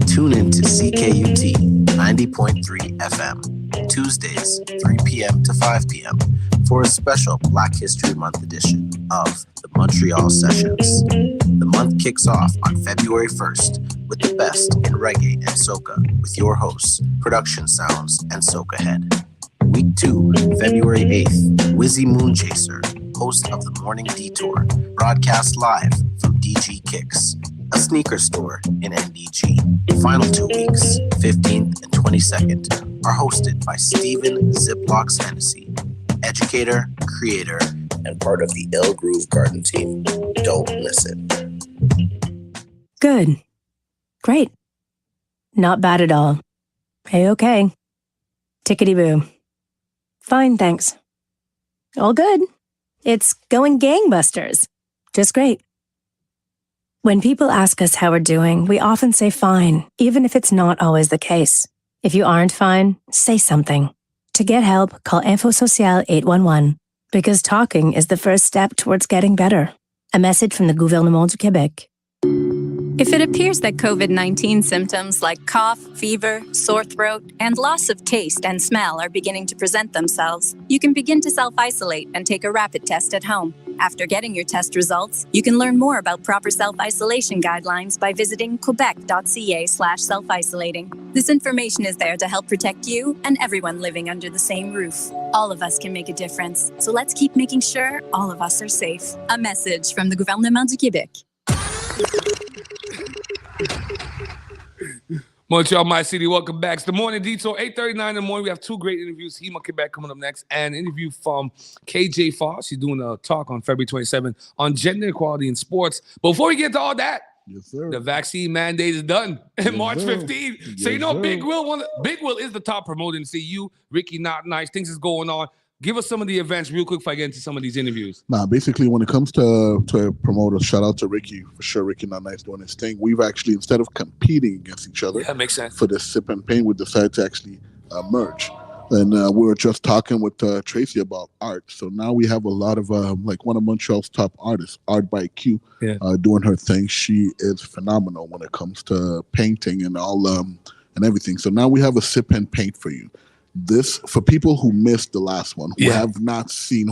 Tune in to CKUT 90.3 FM, Tuesdays, 3 p.m. to 5 p.m. for a special Black History Month edition of the Montreal Sessions. The month kicks off on February 1st with the best in reggae and soca with your hosts, Production Sounds and Soca Head. Week 2, February 8th, Wizzy Moonchaser, host of the Morning Detour, broadcast live from DG Kicks, a sneaker store in NDG. The final 2 weeks, 15th and 22nd, are hosted by Stephen Ziplocks Hennessy, educator, creator, and part of the Ill Groove Garden team. Don't miss it. Good. Great. Not bad at all. Okay. Tickety-boo. Fine, thanks. All good. It's going gangbusters. Just great. When people ask us how we're doing, we often say fine, even if it's not always the case. If you aren't fine, say something. To get help, call Info Social 811, because talking is the first step towards getting better. A message from the Gouvernement du Québec. If it appears that COVID-19 symptoms like cough, fever, sore throat, and loss of taste and smell are beginning to present themselves, you can begin to self-isolate and take a rapid test at home. After getting your test results, you can learn more about proper self-isolation guidelines by visiting quebec.ca/self-isolating. This information is there to help protect you and everyone living under the same roof. All of us can make a difference, so let's keep making sure all of us are safe. A message from the Gouvernement du Québec. Montreal, my city, welcome back. It's the Morning Detour, 8:39 in the morning. We have 2 great interviews. Hema Quebec coming up next, and an interview from KJ Foss. She's doing a talk on February 27th on gender equality in sports. Before we get to all that, yes, sir, the vaccine mandate is done. Yes, March 15th. Yes, so you know, sir. Big Will is the top promoter in CU. Ricky Not Nice, things is going on. Give us some of the events real quick before I get into some of these interviews. Basically, when it comes to promoters, shout out to Ricky for sure. Ricky Not Nice doing his thing. We've actually, instead of competing against each other, that makes sense. For the Sip and Pain, we decided to actually merge. And we were just talking with Tracy about art. So now we have a lot of like one of Montreal's top artists, Art by Q, doing her thing. She is phenomenal when it comes to painting and all and everything. So now we have a Sip and Paint for you. This for people who missed the last one, who have not seen,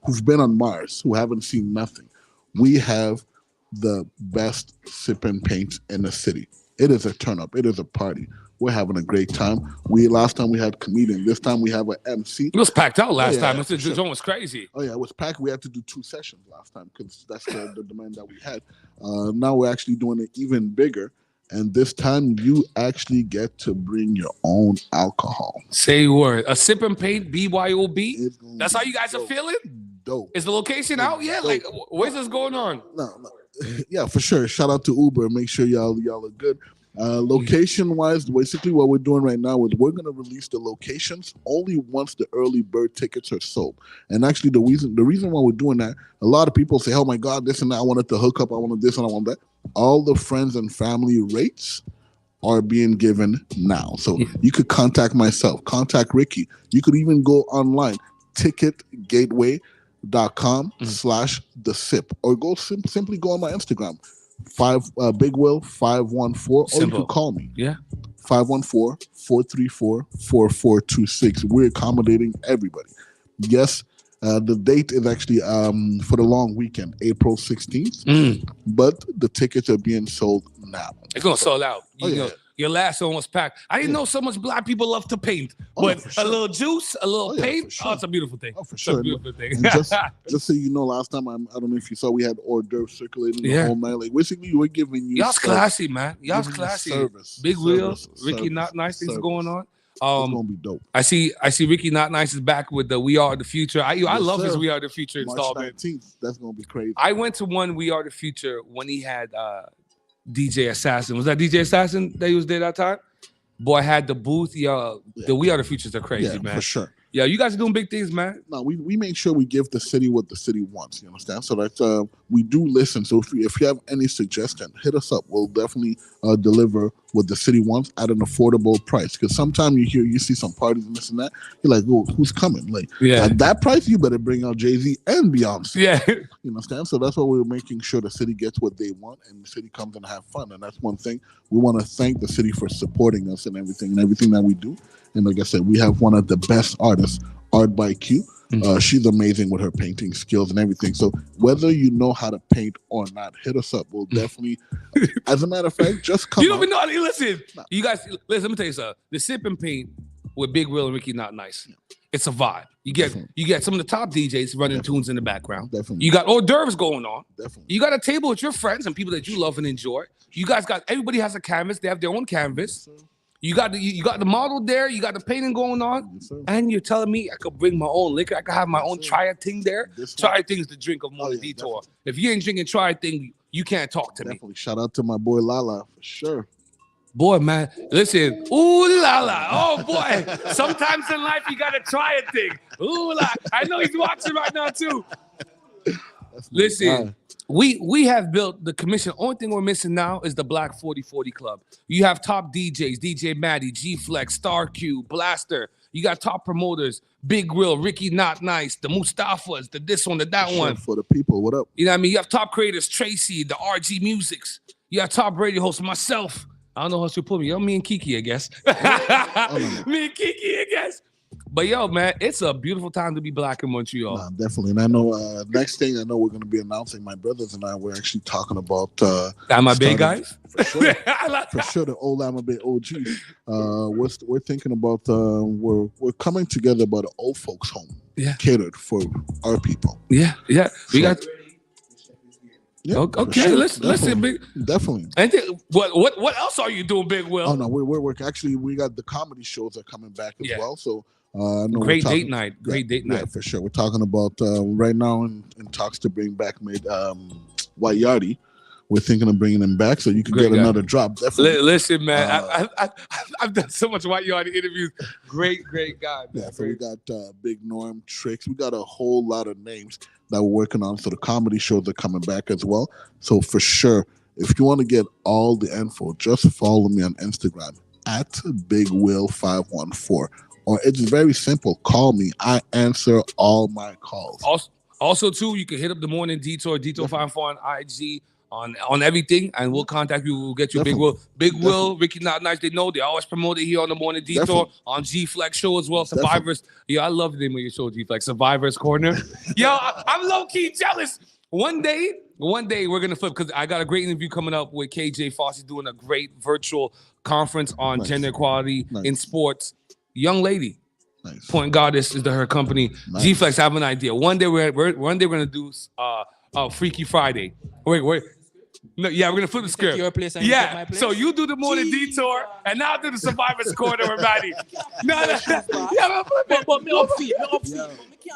who've been on Mars, who haven't seen nothing. We have the best Sip and Paint in the city. It is a turn up. It is a party. We're having a great time. Last time we had comedian. This time we have an MC. It was packed out last time. The zone was crazy. Oh yeah, it was packed. We had to do 2 sessions last time because that's the demand that we had. Now we're actually doing it even bigger. And this time, you actually get to bring your own alcohol. Say word. A Sip and Paint, BYOB. That's how you guys are feeling? Dope. Is the location out? Yeah, dope. Like, where's this going on? No. Yeah, for sure. Shout out to Uber. Make sure y'all are good. Location-wise, basically what we're doing right now is we're going to release the locations only once the early bird tickets are sold. And actually, the reason why we're doing that, a lot of people say, oh my God, this and that, I wanted to hook up, I wanted this and I want that. All the friends and family rates are being given now. So you could contact myself, contact Ricky. You could even go online, ticketgateway.com/the sip, or simply go on my Instagram, Big Will 514, or you could call me. 514-434-4426. We're accommodating everybody. Yes. The date is actually for the long weekend, April 16th, but the tickets are being sold now. It's going to sell out. You know, your last one was packed. I didn't know so much Black people love to paint, but a little juice, a little paint, it's a beautiful thing. Oh, for sure. It's a beautiful thing. just so you know, last time, I don't know if you saw, we had hors d'oeuvres circulating the whole night. Like, basically, we're giving you Y'all's classy, man. Y'all's classy. Service. Big Wheels, Ricky Not Nice, things going on. It's gonna be dope. I see Ricky Not Nice is back with the We Are the Future. I love his We Are the Future installment. March 19th, that's gonna be crazy. I went to one We Are the Future when he had DJ Assassin. Was that DJ Assassin that he was there that time? Boy, I had the booth. The We Are the Futures are crazy, man. For sure. Yeah, you guys are doing big things, man. No, we make sure we give the city what the city wants. You understand? So that we do listen. So if you have any suggestion, hit us up. We'll definitely deliver what the city wants at an affordable price. Because sometimes you see some parties and this and that. You're like, well, who's coming? Like at that price, you better bring out Jay-Z and Beyonce. Yeah, you understand? So that's why we're making sure the city gets what they want and the city comes and have fun. And that's one thing we want to thank the city for supporting us and everything that we do. And like I said, we have one of the best artists, Art by Q. She's amazing with her painting skills and everything. So whether you know how to paint or not, hit us up. We'll definitely. As a matter of fact, just come. You don't even know. Listen, you guys. Listen, let me tell you something. The Sip and Paint with Big Will and Ricky Not Nice. It's a vibe. You get some of the top DJs running tunes in the background. Definitely. You got hors d'oeuvres going on. Definitely. You got a table with your friends and people that you love and enjoy. You guys got everybody has a canvas. They have their own canvas. You got the model there. You got the painting going on, and you're telling me I could bring my own liquor. I could have my own Triad thing there. Triad thing is the drink of Morning Detour. Definitely. If you ain't drinking Triad thing, you can't talk to me. Shout out to my boy Lala for sure. Boy, man, listen, ooh la la, oh boy. Sometimes in life you gotta try a thing. Ooh la, I know he's watching right now too. Listen, we have built the commission. Only thing we're missing now is the Black 40/40 Club. You have top DJs, DJ Maddie, G Flex, Star Q, Blaster. You got top promoters, Big Will, Ricky Not Nice, the Mustafas, the this one, the that one. For the people, what up? You know what I mean? You have top creators, Tracy, the RG Musics. You have top radio hosts, myself. I don't know how to put me. Yo, me and Kiki, I guess. Me and Kiki, I guess. But yo, man, it's a beautiful time to be Black in Montreal. Nah, definitely. And I know next thing I know we're going to be announcing, my brothers and I, we're actually talking about Am I Bay guys? For sure. For sure, the old Am I Bay OG. We're thinking about we're coming together about an old folks home. Yeah. Catered for our people. Yeah. We got. Yeah, okay, sure. listen, Big. Definitely. And what else are you doing, Big Will? Oh no, we're working. Actually, we got the comedy shows are coming back as well. So great date night. Yeah, for sure. We're talking about right now in talks to bring back White Yardie. We're thinking of bringing him back so you can get another drop. Definitely. Listen, man, I've done so much White Yardie interviews. Great guy. Yeah, so we got Big Norm, Tricks. We got a whole lot of names that we're working on. So the comedy shows are coming back as well. So for sure, if you want to get all the info, just follow me on Instagram at BigWill514. Or it's very simple. Call me. I answer all my calls. Also, too, you can hit up the Morning Detour, Detour54 on IG, on everything, and we'll contact you. We'll get you Big Will, Ricky Not Nice. They know they always promote it here on the Morning Detour, on G Flex show as well. Survivors. Yo, I love the name of your show, G Flex. Survivors Corner. Yo, I'm low key jealous. One day we're gonna flip because I got a great interview coming up with KJ Fossey doing a great virtual conference on gender equality in sports. Young lady. Nice. Point Goddess is her company. Nice. G Flex, I have an idea. One day we're gonna do Freaky Friday. Wait. No, yeah, we're gonna flip the script. Your place and yeah, my place? So you do the Morning Detour, and I'll do the Survivors Corner with Maddie. No. Yeah, but me up feet.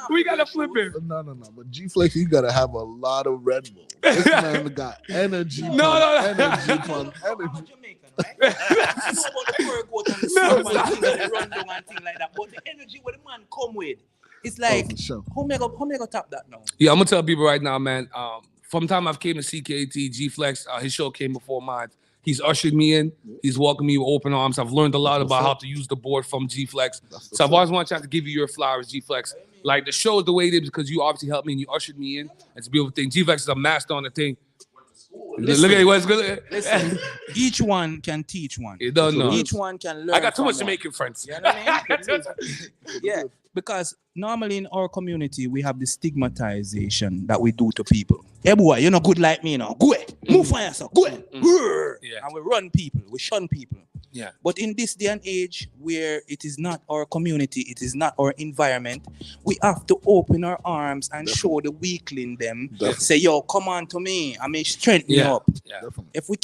We gotta flip it. No. But G Flex, you gotta have a lot of Red Bull. This man got energy. No. Energy. But the energy what the man come with, it's like who make up tap that now? Yeah, I'm gonna tell people right now, man. From the time I've came to CKT, G Flex, his show came before mine. He's ushered me in. He's welcomed me with open arms. I've learned a lot about how to use the board from G Flex. So I've always wanted to give you your flowers, G Flex. Like the show is the way it is because you obviously helped me and you ushered me in. It's a beautiful thing. G Flex is a master on the thing. Look at what's good. Listen, each one can teach one. You don't know. Each one can learn. I got too much Jamaican friends. You know what I mean? Yeah, because normally in our community we have the stigmatization that we do to people. Hey boy, you're not good like me now. Go ahead. Move on yourself. Go ahead. Yeah. And we run people. We shun people. Yeah. But in this day and age where it is not our community, it is not our environment, we have to open our arms and show the weakling them. Say, yo, come on to me. I mean, strengthen you up. Yeah. If we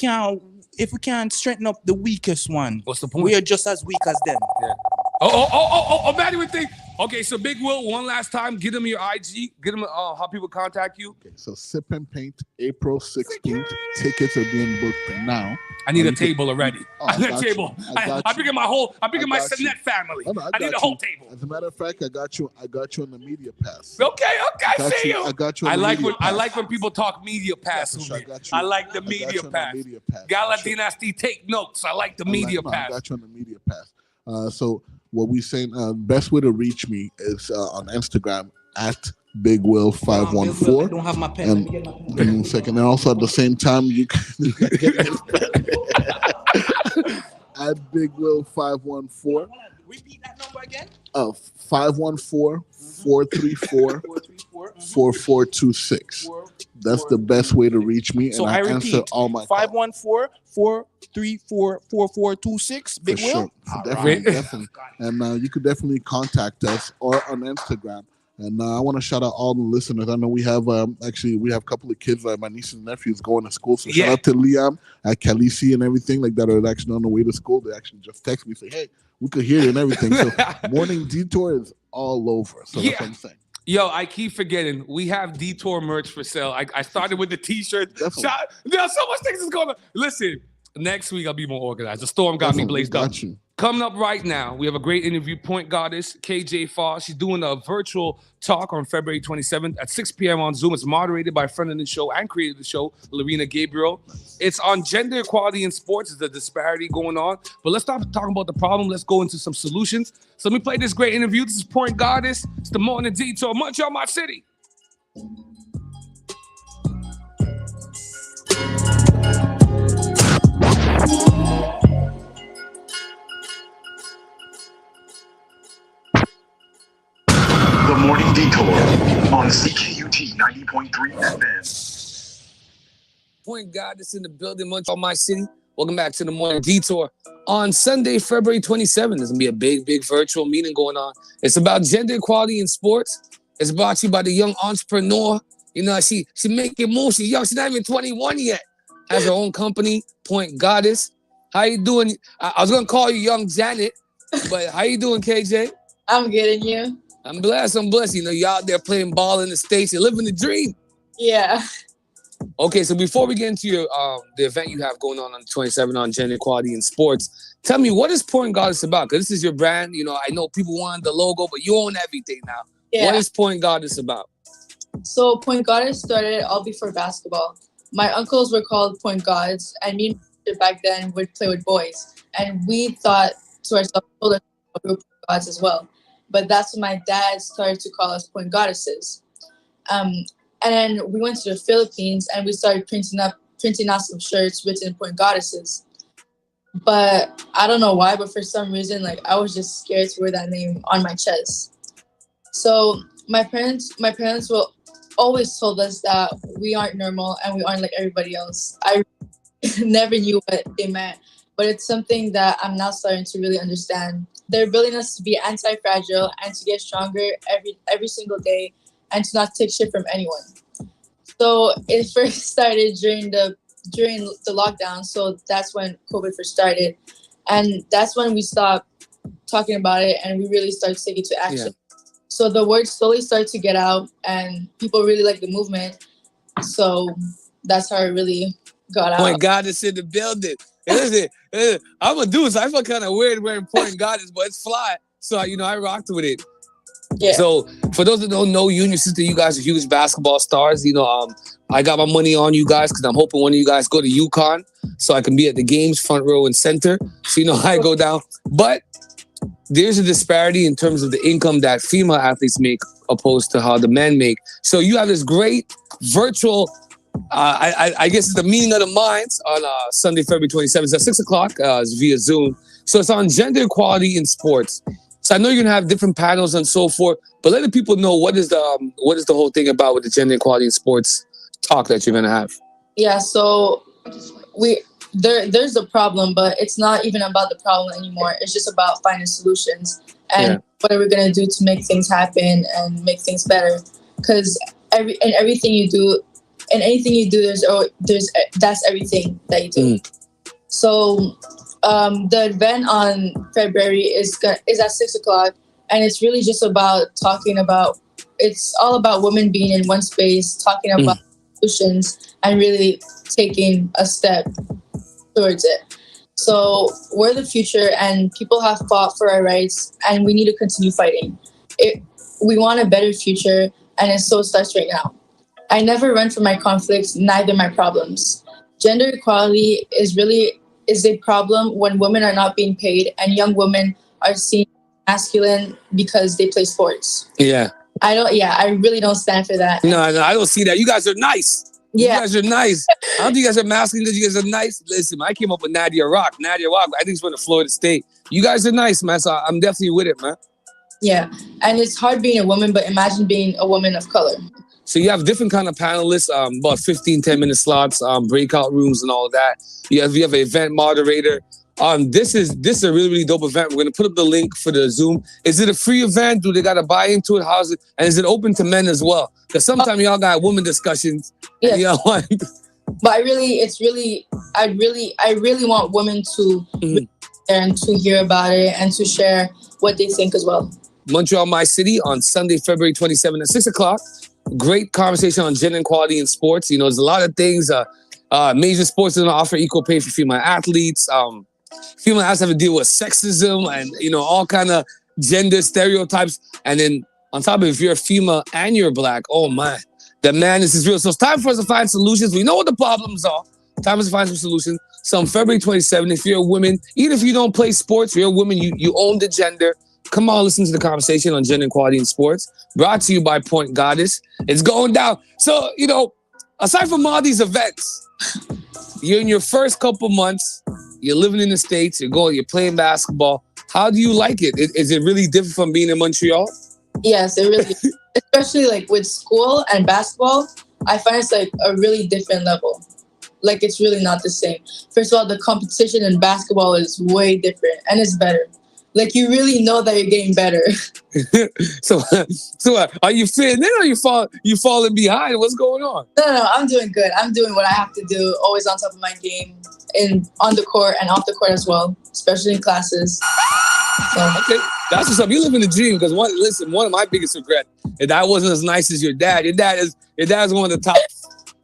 can't strengthen up the weakest one, what's the point? We are just as weak as them. Yeah. Oh, Maddie would think. Okay, so Big Will, one last time, give them your IG, give them how people contact you. Okay, so Sip and Paint, April 16th. Tickets are being booked now. I need a table already. I need a table. I bring in my Sinet family. I need a whole table. As a matter of fact, I got you on the media pass. Okay, I see you. I got you. I like when people talk media pass with me. I like the media pass. Gala Dynasty, take notes. I like the media pass. I got you on the media pass. So what we saying? Best way to reach me is on Instagram at BigWill514. I don't have my pen. Give me a second. And also at the same time, you can at BigWill514. Repeat that number again. 514 514-434-4426. That's the best way to reach me. So and I answer repeat, all my 514-434-4426. Big For Will? sure. Definitely. And you could definitely contact us or on Instagram. And I want to shout out all the listeners. I know we have a couple of kids, like my nieces and nephews, going to school. So shout out to Liam at Khaleesi and everything like that are actually on the way to school. They actually just text me, say, "Hey, we could hear you," and everything. So Morning Detour is all over. So that's what I'm saying. Yo, I keep forgetting. We have Detour merch for sale. I started with the T-shirt. There's so much things is going on. Listen, next week I'll be more organized. The storm got me blazed up. Coming up right now, we have a great interview. Point Goddess, KJ Fall. She's doing a virtual talk on February 27th at 6 p.m. on Zoom. It's moderated by a friend of the show and created the show, Lorena Gabriel. It's on gender equality in sports. There's a disparity going on. But let's stop talking about the problem. Let's go into some solutions. So let me play this great interview. This is Point Goddess. It's the Morning Detour. Montreal, my city. The Morning Detour on CKUT 90.3 FM. Point Goddess in the building, Montreal, my city. Welcome back to the Morning Detour. On Sunday, February 27th, there's going to be a big virtual meeting going on. It's about gender equality in sports. It's brought to you by the young entrepreneur. You know, she making moves. She's young. She's not even 21 yet. Has her own company, Point Goddess. How you doing? I was going to call you Young Janet, but how you doing, KJ? I'm good, and you? I'm blessed. You know, you out there playing ball in the States. You're living the dream. Yeah. Okay, so before we get into your the event you have going on the 27th on gender equality in sports, tell me, what is Point Goddess about? Because this is your brand. You know, I know people want the logo, but you own everything now. Yeah. What is Point Goddess about? So Point Goddess started all before basketball. My uncles were called Point Gods, and me and my sister back then would play with boys. And we thought to ourselves, we were Point Gods as well. But that's when my dad started to call us Point Goddesses. And then we went to the Philippines and we started printing out some shirts written Point Goddesses. But I don't know why, but for some reason, like, I was just scared to wear that name on my chest. So my parents will always told us that we aren't normal and we aren't like everybody else. I never knew what they meant, but it's something that I'm now starting to really understand. They're building us to be anti-fragile and to get stronger every single day and to not take shit from anyone. So it first started during the lockdown. So that's when COVID first started. And that's when we stopped talking about it and we really started taking it to action. Yeah. So the word slowly started to get out and people really like the movement. So that's how it really got out. Point Goddess in the building. Listen, I'm a dude, so I feel kind of weird wearing Point Goddess, but it's fly. So, you know, I rocked with it. Yeah. So for those that don't know you and your sister, you guys are huge basketball stars. You know, I got my money on you guys because I'm hoping one of you guys go to UConn so I can be at the games, front row and center. So, you know, I go down. But there's a disparity in terms of the income that female athletes make opposed to how the men make. So you have this great virtual, I guess it's the meeting of the minds on Sunday, February 27th. It's at 6 o'clock. It's via Zoom. So it's on gender equality in sports. So I know you're gonna have different panels and so forth, but let the people know what is the whole thing about with the gender equality in sports talk that you're gonna have. Yeah, so there's a problem, but it's not even about the problem anymore. It's just about finding solutions and what are we gonna do to make things happen and make things better. Because anything you do, that's everything that you do. So the event on February is at 6 o'clock, and it's really just about talking about. It's all about women being in one space, talking about solutions, and really taking a step towards it. So we're the future, and people have fought for our rights, and we need to continue fighting. We want a better future, and it so starts right now. I never run from my conflicts, neither my problems. Gender equality is a problem when women are not being paid and young women are seen masculine because they play sports. Yeah. I really don't stand for that. No, I don't see that. You guys are nice. You guys are nice. I don't think you guys are masculine because you guys are nice. Listen, I came up with Nadia Rock. I think she's from Florida State. You guys are nice, man. So I'm definitely with it, man. Yeah, and it's hard being a woman, but imagine being a woman of color. So you have different kind of panelists, about 15, 10-minute slots, breakout rooms and all of that. You have an event moderator. This is a really, really dope event. We're going to put up the link for the Zoom. Is it a free event? Do they got to buy into it? How's it? And is it open to men as well? Because sometimes y'all got women discussions. Yes. You know, but I really want women to and to hear about it and to share what they think as well. Montreal, my city, on Sunday, February 27th at 6 o'clock. Great conversation on gender equality in sports. You know, there's a lot of things. Major sports don't offer equal pay for female athletes. Female athletes have to deal with sexism and, you know, all kind of gender stereotypes. And then on top of it, if you're a female and you're black, oh my, the madness is real. So it's time for us to find solutions. We know what the problems are. Time for us to find some solutions. So on February 27th, if you're a woman, even if you don't play sports, you're a woman, you own the gender. Come on, listen to the conversation on gender equality in sports. Brought to you by Point Goddess. It's going down. So, you know, aside from all these events, you're in your first couple months, you're living in the States, you're playing basketball. How do you like it? Is it really different from being in Montreal? Yes, it really is. Especially like with school and basketball, I find it's like a really different level. Like it's really not the same. First of all, the competition in basketball is way different and it's better. Like you really know that you're getting better. So are you fitting in or you falling behind? What's going on? No, I'm doing good. I'm doing what I have to do, always on top of my game, on the court and off the court as well, especially in classes. So. Okay, that's what's up. You live in the dream because one of my biggest regrets is that I wasn't as nice as your dad. Your dad is one of the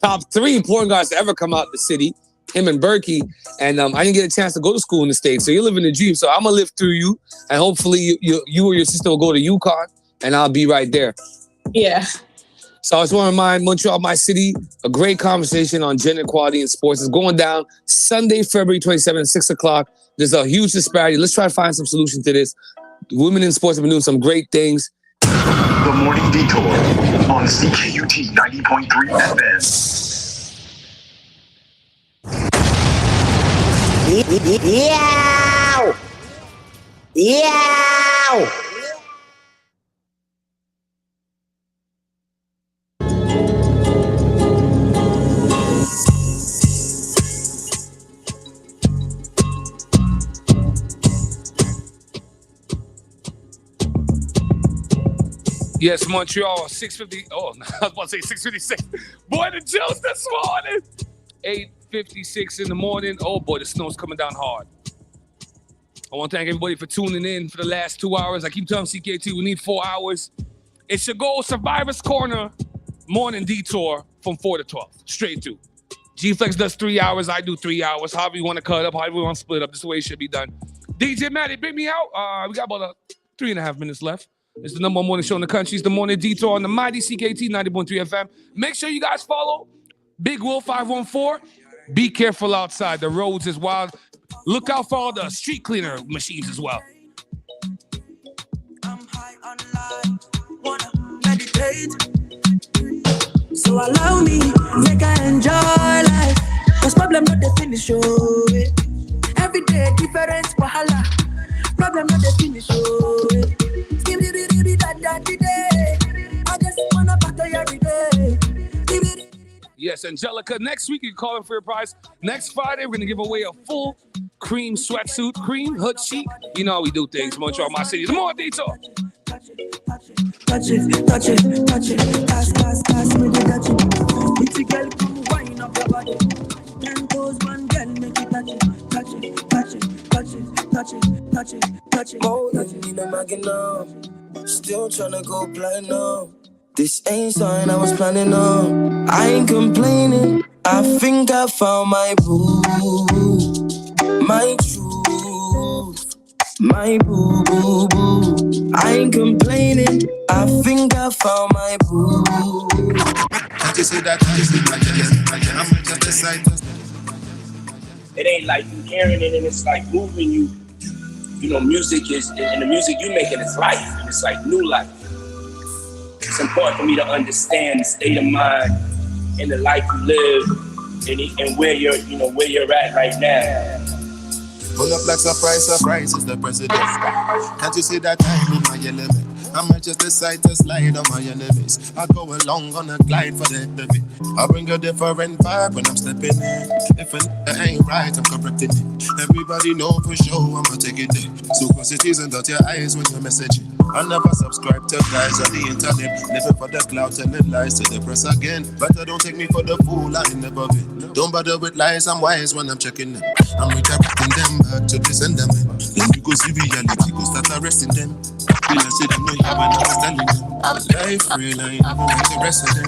top 3 point guards to ever come out the city. Him and Berkey, and I didn't get a chance to go to school in the States. So you're living the dream. So I'm gonna live through you, and hopefully you or your sister will go to UConn, and I'll be right there. Yeah. So I just want to remind Montreal, my city, a great conversation on gender equality in sports is going down Sunday, February 27th, 6 o'clock. There's a huge disparity. Let's try to find some solution to this. Women in sports have been doing some great things. The Morning Detour on CKUT 90.3 FM. Yeah! Yeah! Yes, Montreal, 6:50. Oh, I was about to say 6:56. Boy, the chills this morning. 8:56 in the morning. Oh boy, the snow's coming down hard. I want to thank everybody for tuning in for the last 2 hours. I keep telling CKT we need 4 hours. It's your goal, Survivor's Corner, Morning Detour from 4 to 12, straight to. G-Flex does 3 hours, I do 3 hours. However you want to cut it up, however you want to split it up, this is the way it should be done. DJ Matty, bring me out. We got about 3.5 minutes left. It's the number 1 morning show in the country. It's the Morning Detour on the mighty CKT 90.3 FM. Make sure you guys follow Big Will 514. Be careful outside. The roads is wild. Look out for all the street cleaner machines as well. I'm high on life, wanna meditate. So allow me, make I enjoy life. Cause problem not the finish, oh. Every day different wahala. Problem not the finish, oh. I just wanna party every day. Yes, Angelica, next week you call in for your prize. Next Friday, we're going to give away a full cream sweatsuit, cream hood sheet. You know how we do things, Montreal, my city. The Morning Detour. Touch it, touch it, pass, make it touch it. It's a girl, come wine up your body. 10 toes, one girl, make it touch it. More than you know, Maginot. Still tryna go platinum. This ain't something I was planning on. I ain't complaining. I think I found my boo, my truth, my boo, boo, boo. I ain't complaining. I think I found my boo. It ain't like you hearing it and it's like moving you. You know, music is, and the music you making is life. And it's like new life. It's important for me to understand the state of mind and the life you live and where you're at right now. Pull up like surprise is the president. Can't you see that time in my element? I might just decide to slide on my enemies. I go along on a glide for the heavy. I bring a different vibe when I'm stepping in. If it ain't right, I'm correcting it. Everybody know for sure I'ma take it there. So cross your T's and dot your I's when you're messaging. I never subscribe to guys on the internet. Living for the clout, telling lies to the press again. But I don't take me for the fool, I ain't never been. Don't bother with lies, I'm wise when I'm checking them. I'm redirecting them back to the sentiment. Then you go see reality, go start arresting them. Feel I see them know you when I was telling them. Life real, I ain't never want the rest of them.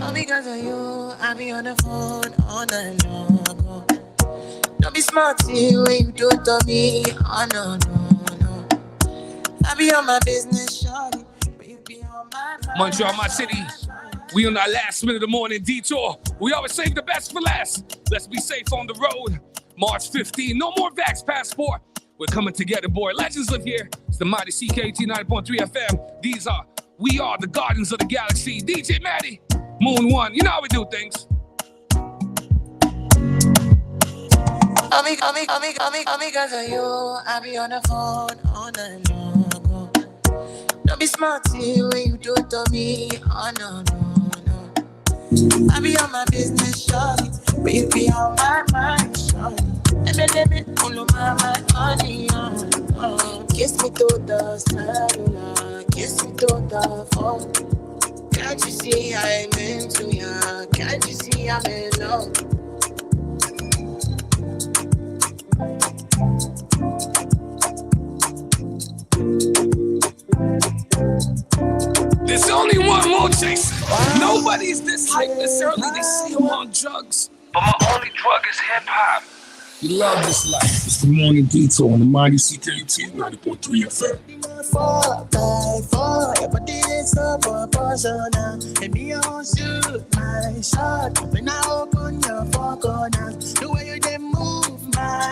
All because of you, I be on the phone all night long. Don't be smart when you do it to me. Oh no, no, no. I be on my business, shawty, but you be on my mind. Montreal, my city. We on our last minute of the morning detour. We always save the best for last. Let's be safe on the road. March 15, no more Vax passport. We're coming together, boy. Legends live here. It's the mighty CKT 90.3 FM. We are the Guardians of the Galaxy. DJ Maddie, Moon One. You know how we do things. All because of you, I be on the phone all night long. Don't be smart when you do it to me. Oh no, no, no. I be on my business, shawty, but you be on my mind, shawty. Let me pull on my honey, kiss me to the cellular, kiss me to the phone. Can't you see I'm into ya? Can't you see I'm in love? There's only one more chase. Nobody's this hype this early. They say I'm on drugs, but my only drug is hip hop. You love this life. It's the Morning Detour on the mighty CKUT 90.3 FM. But this up for portion. And me on shoot my shot. When I open your four corners, the way you them move my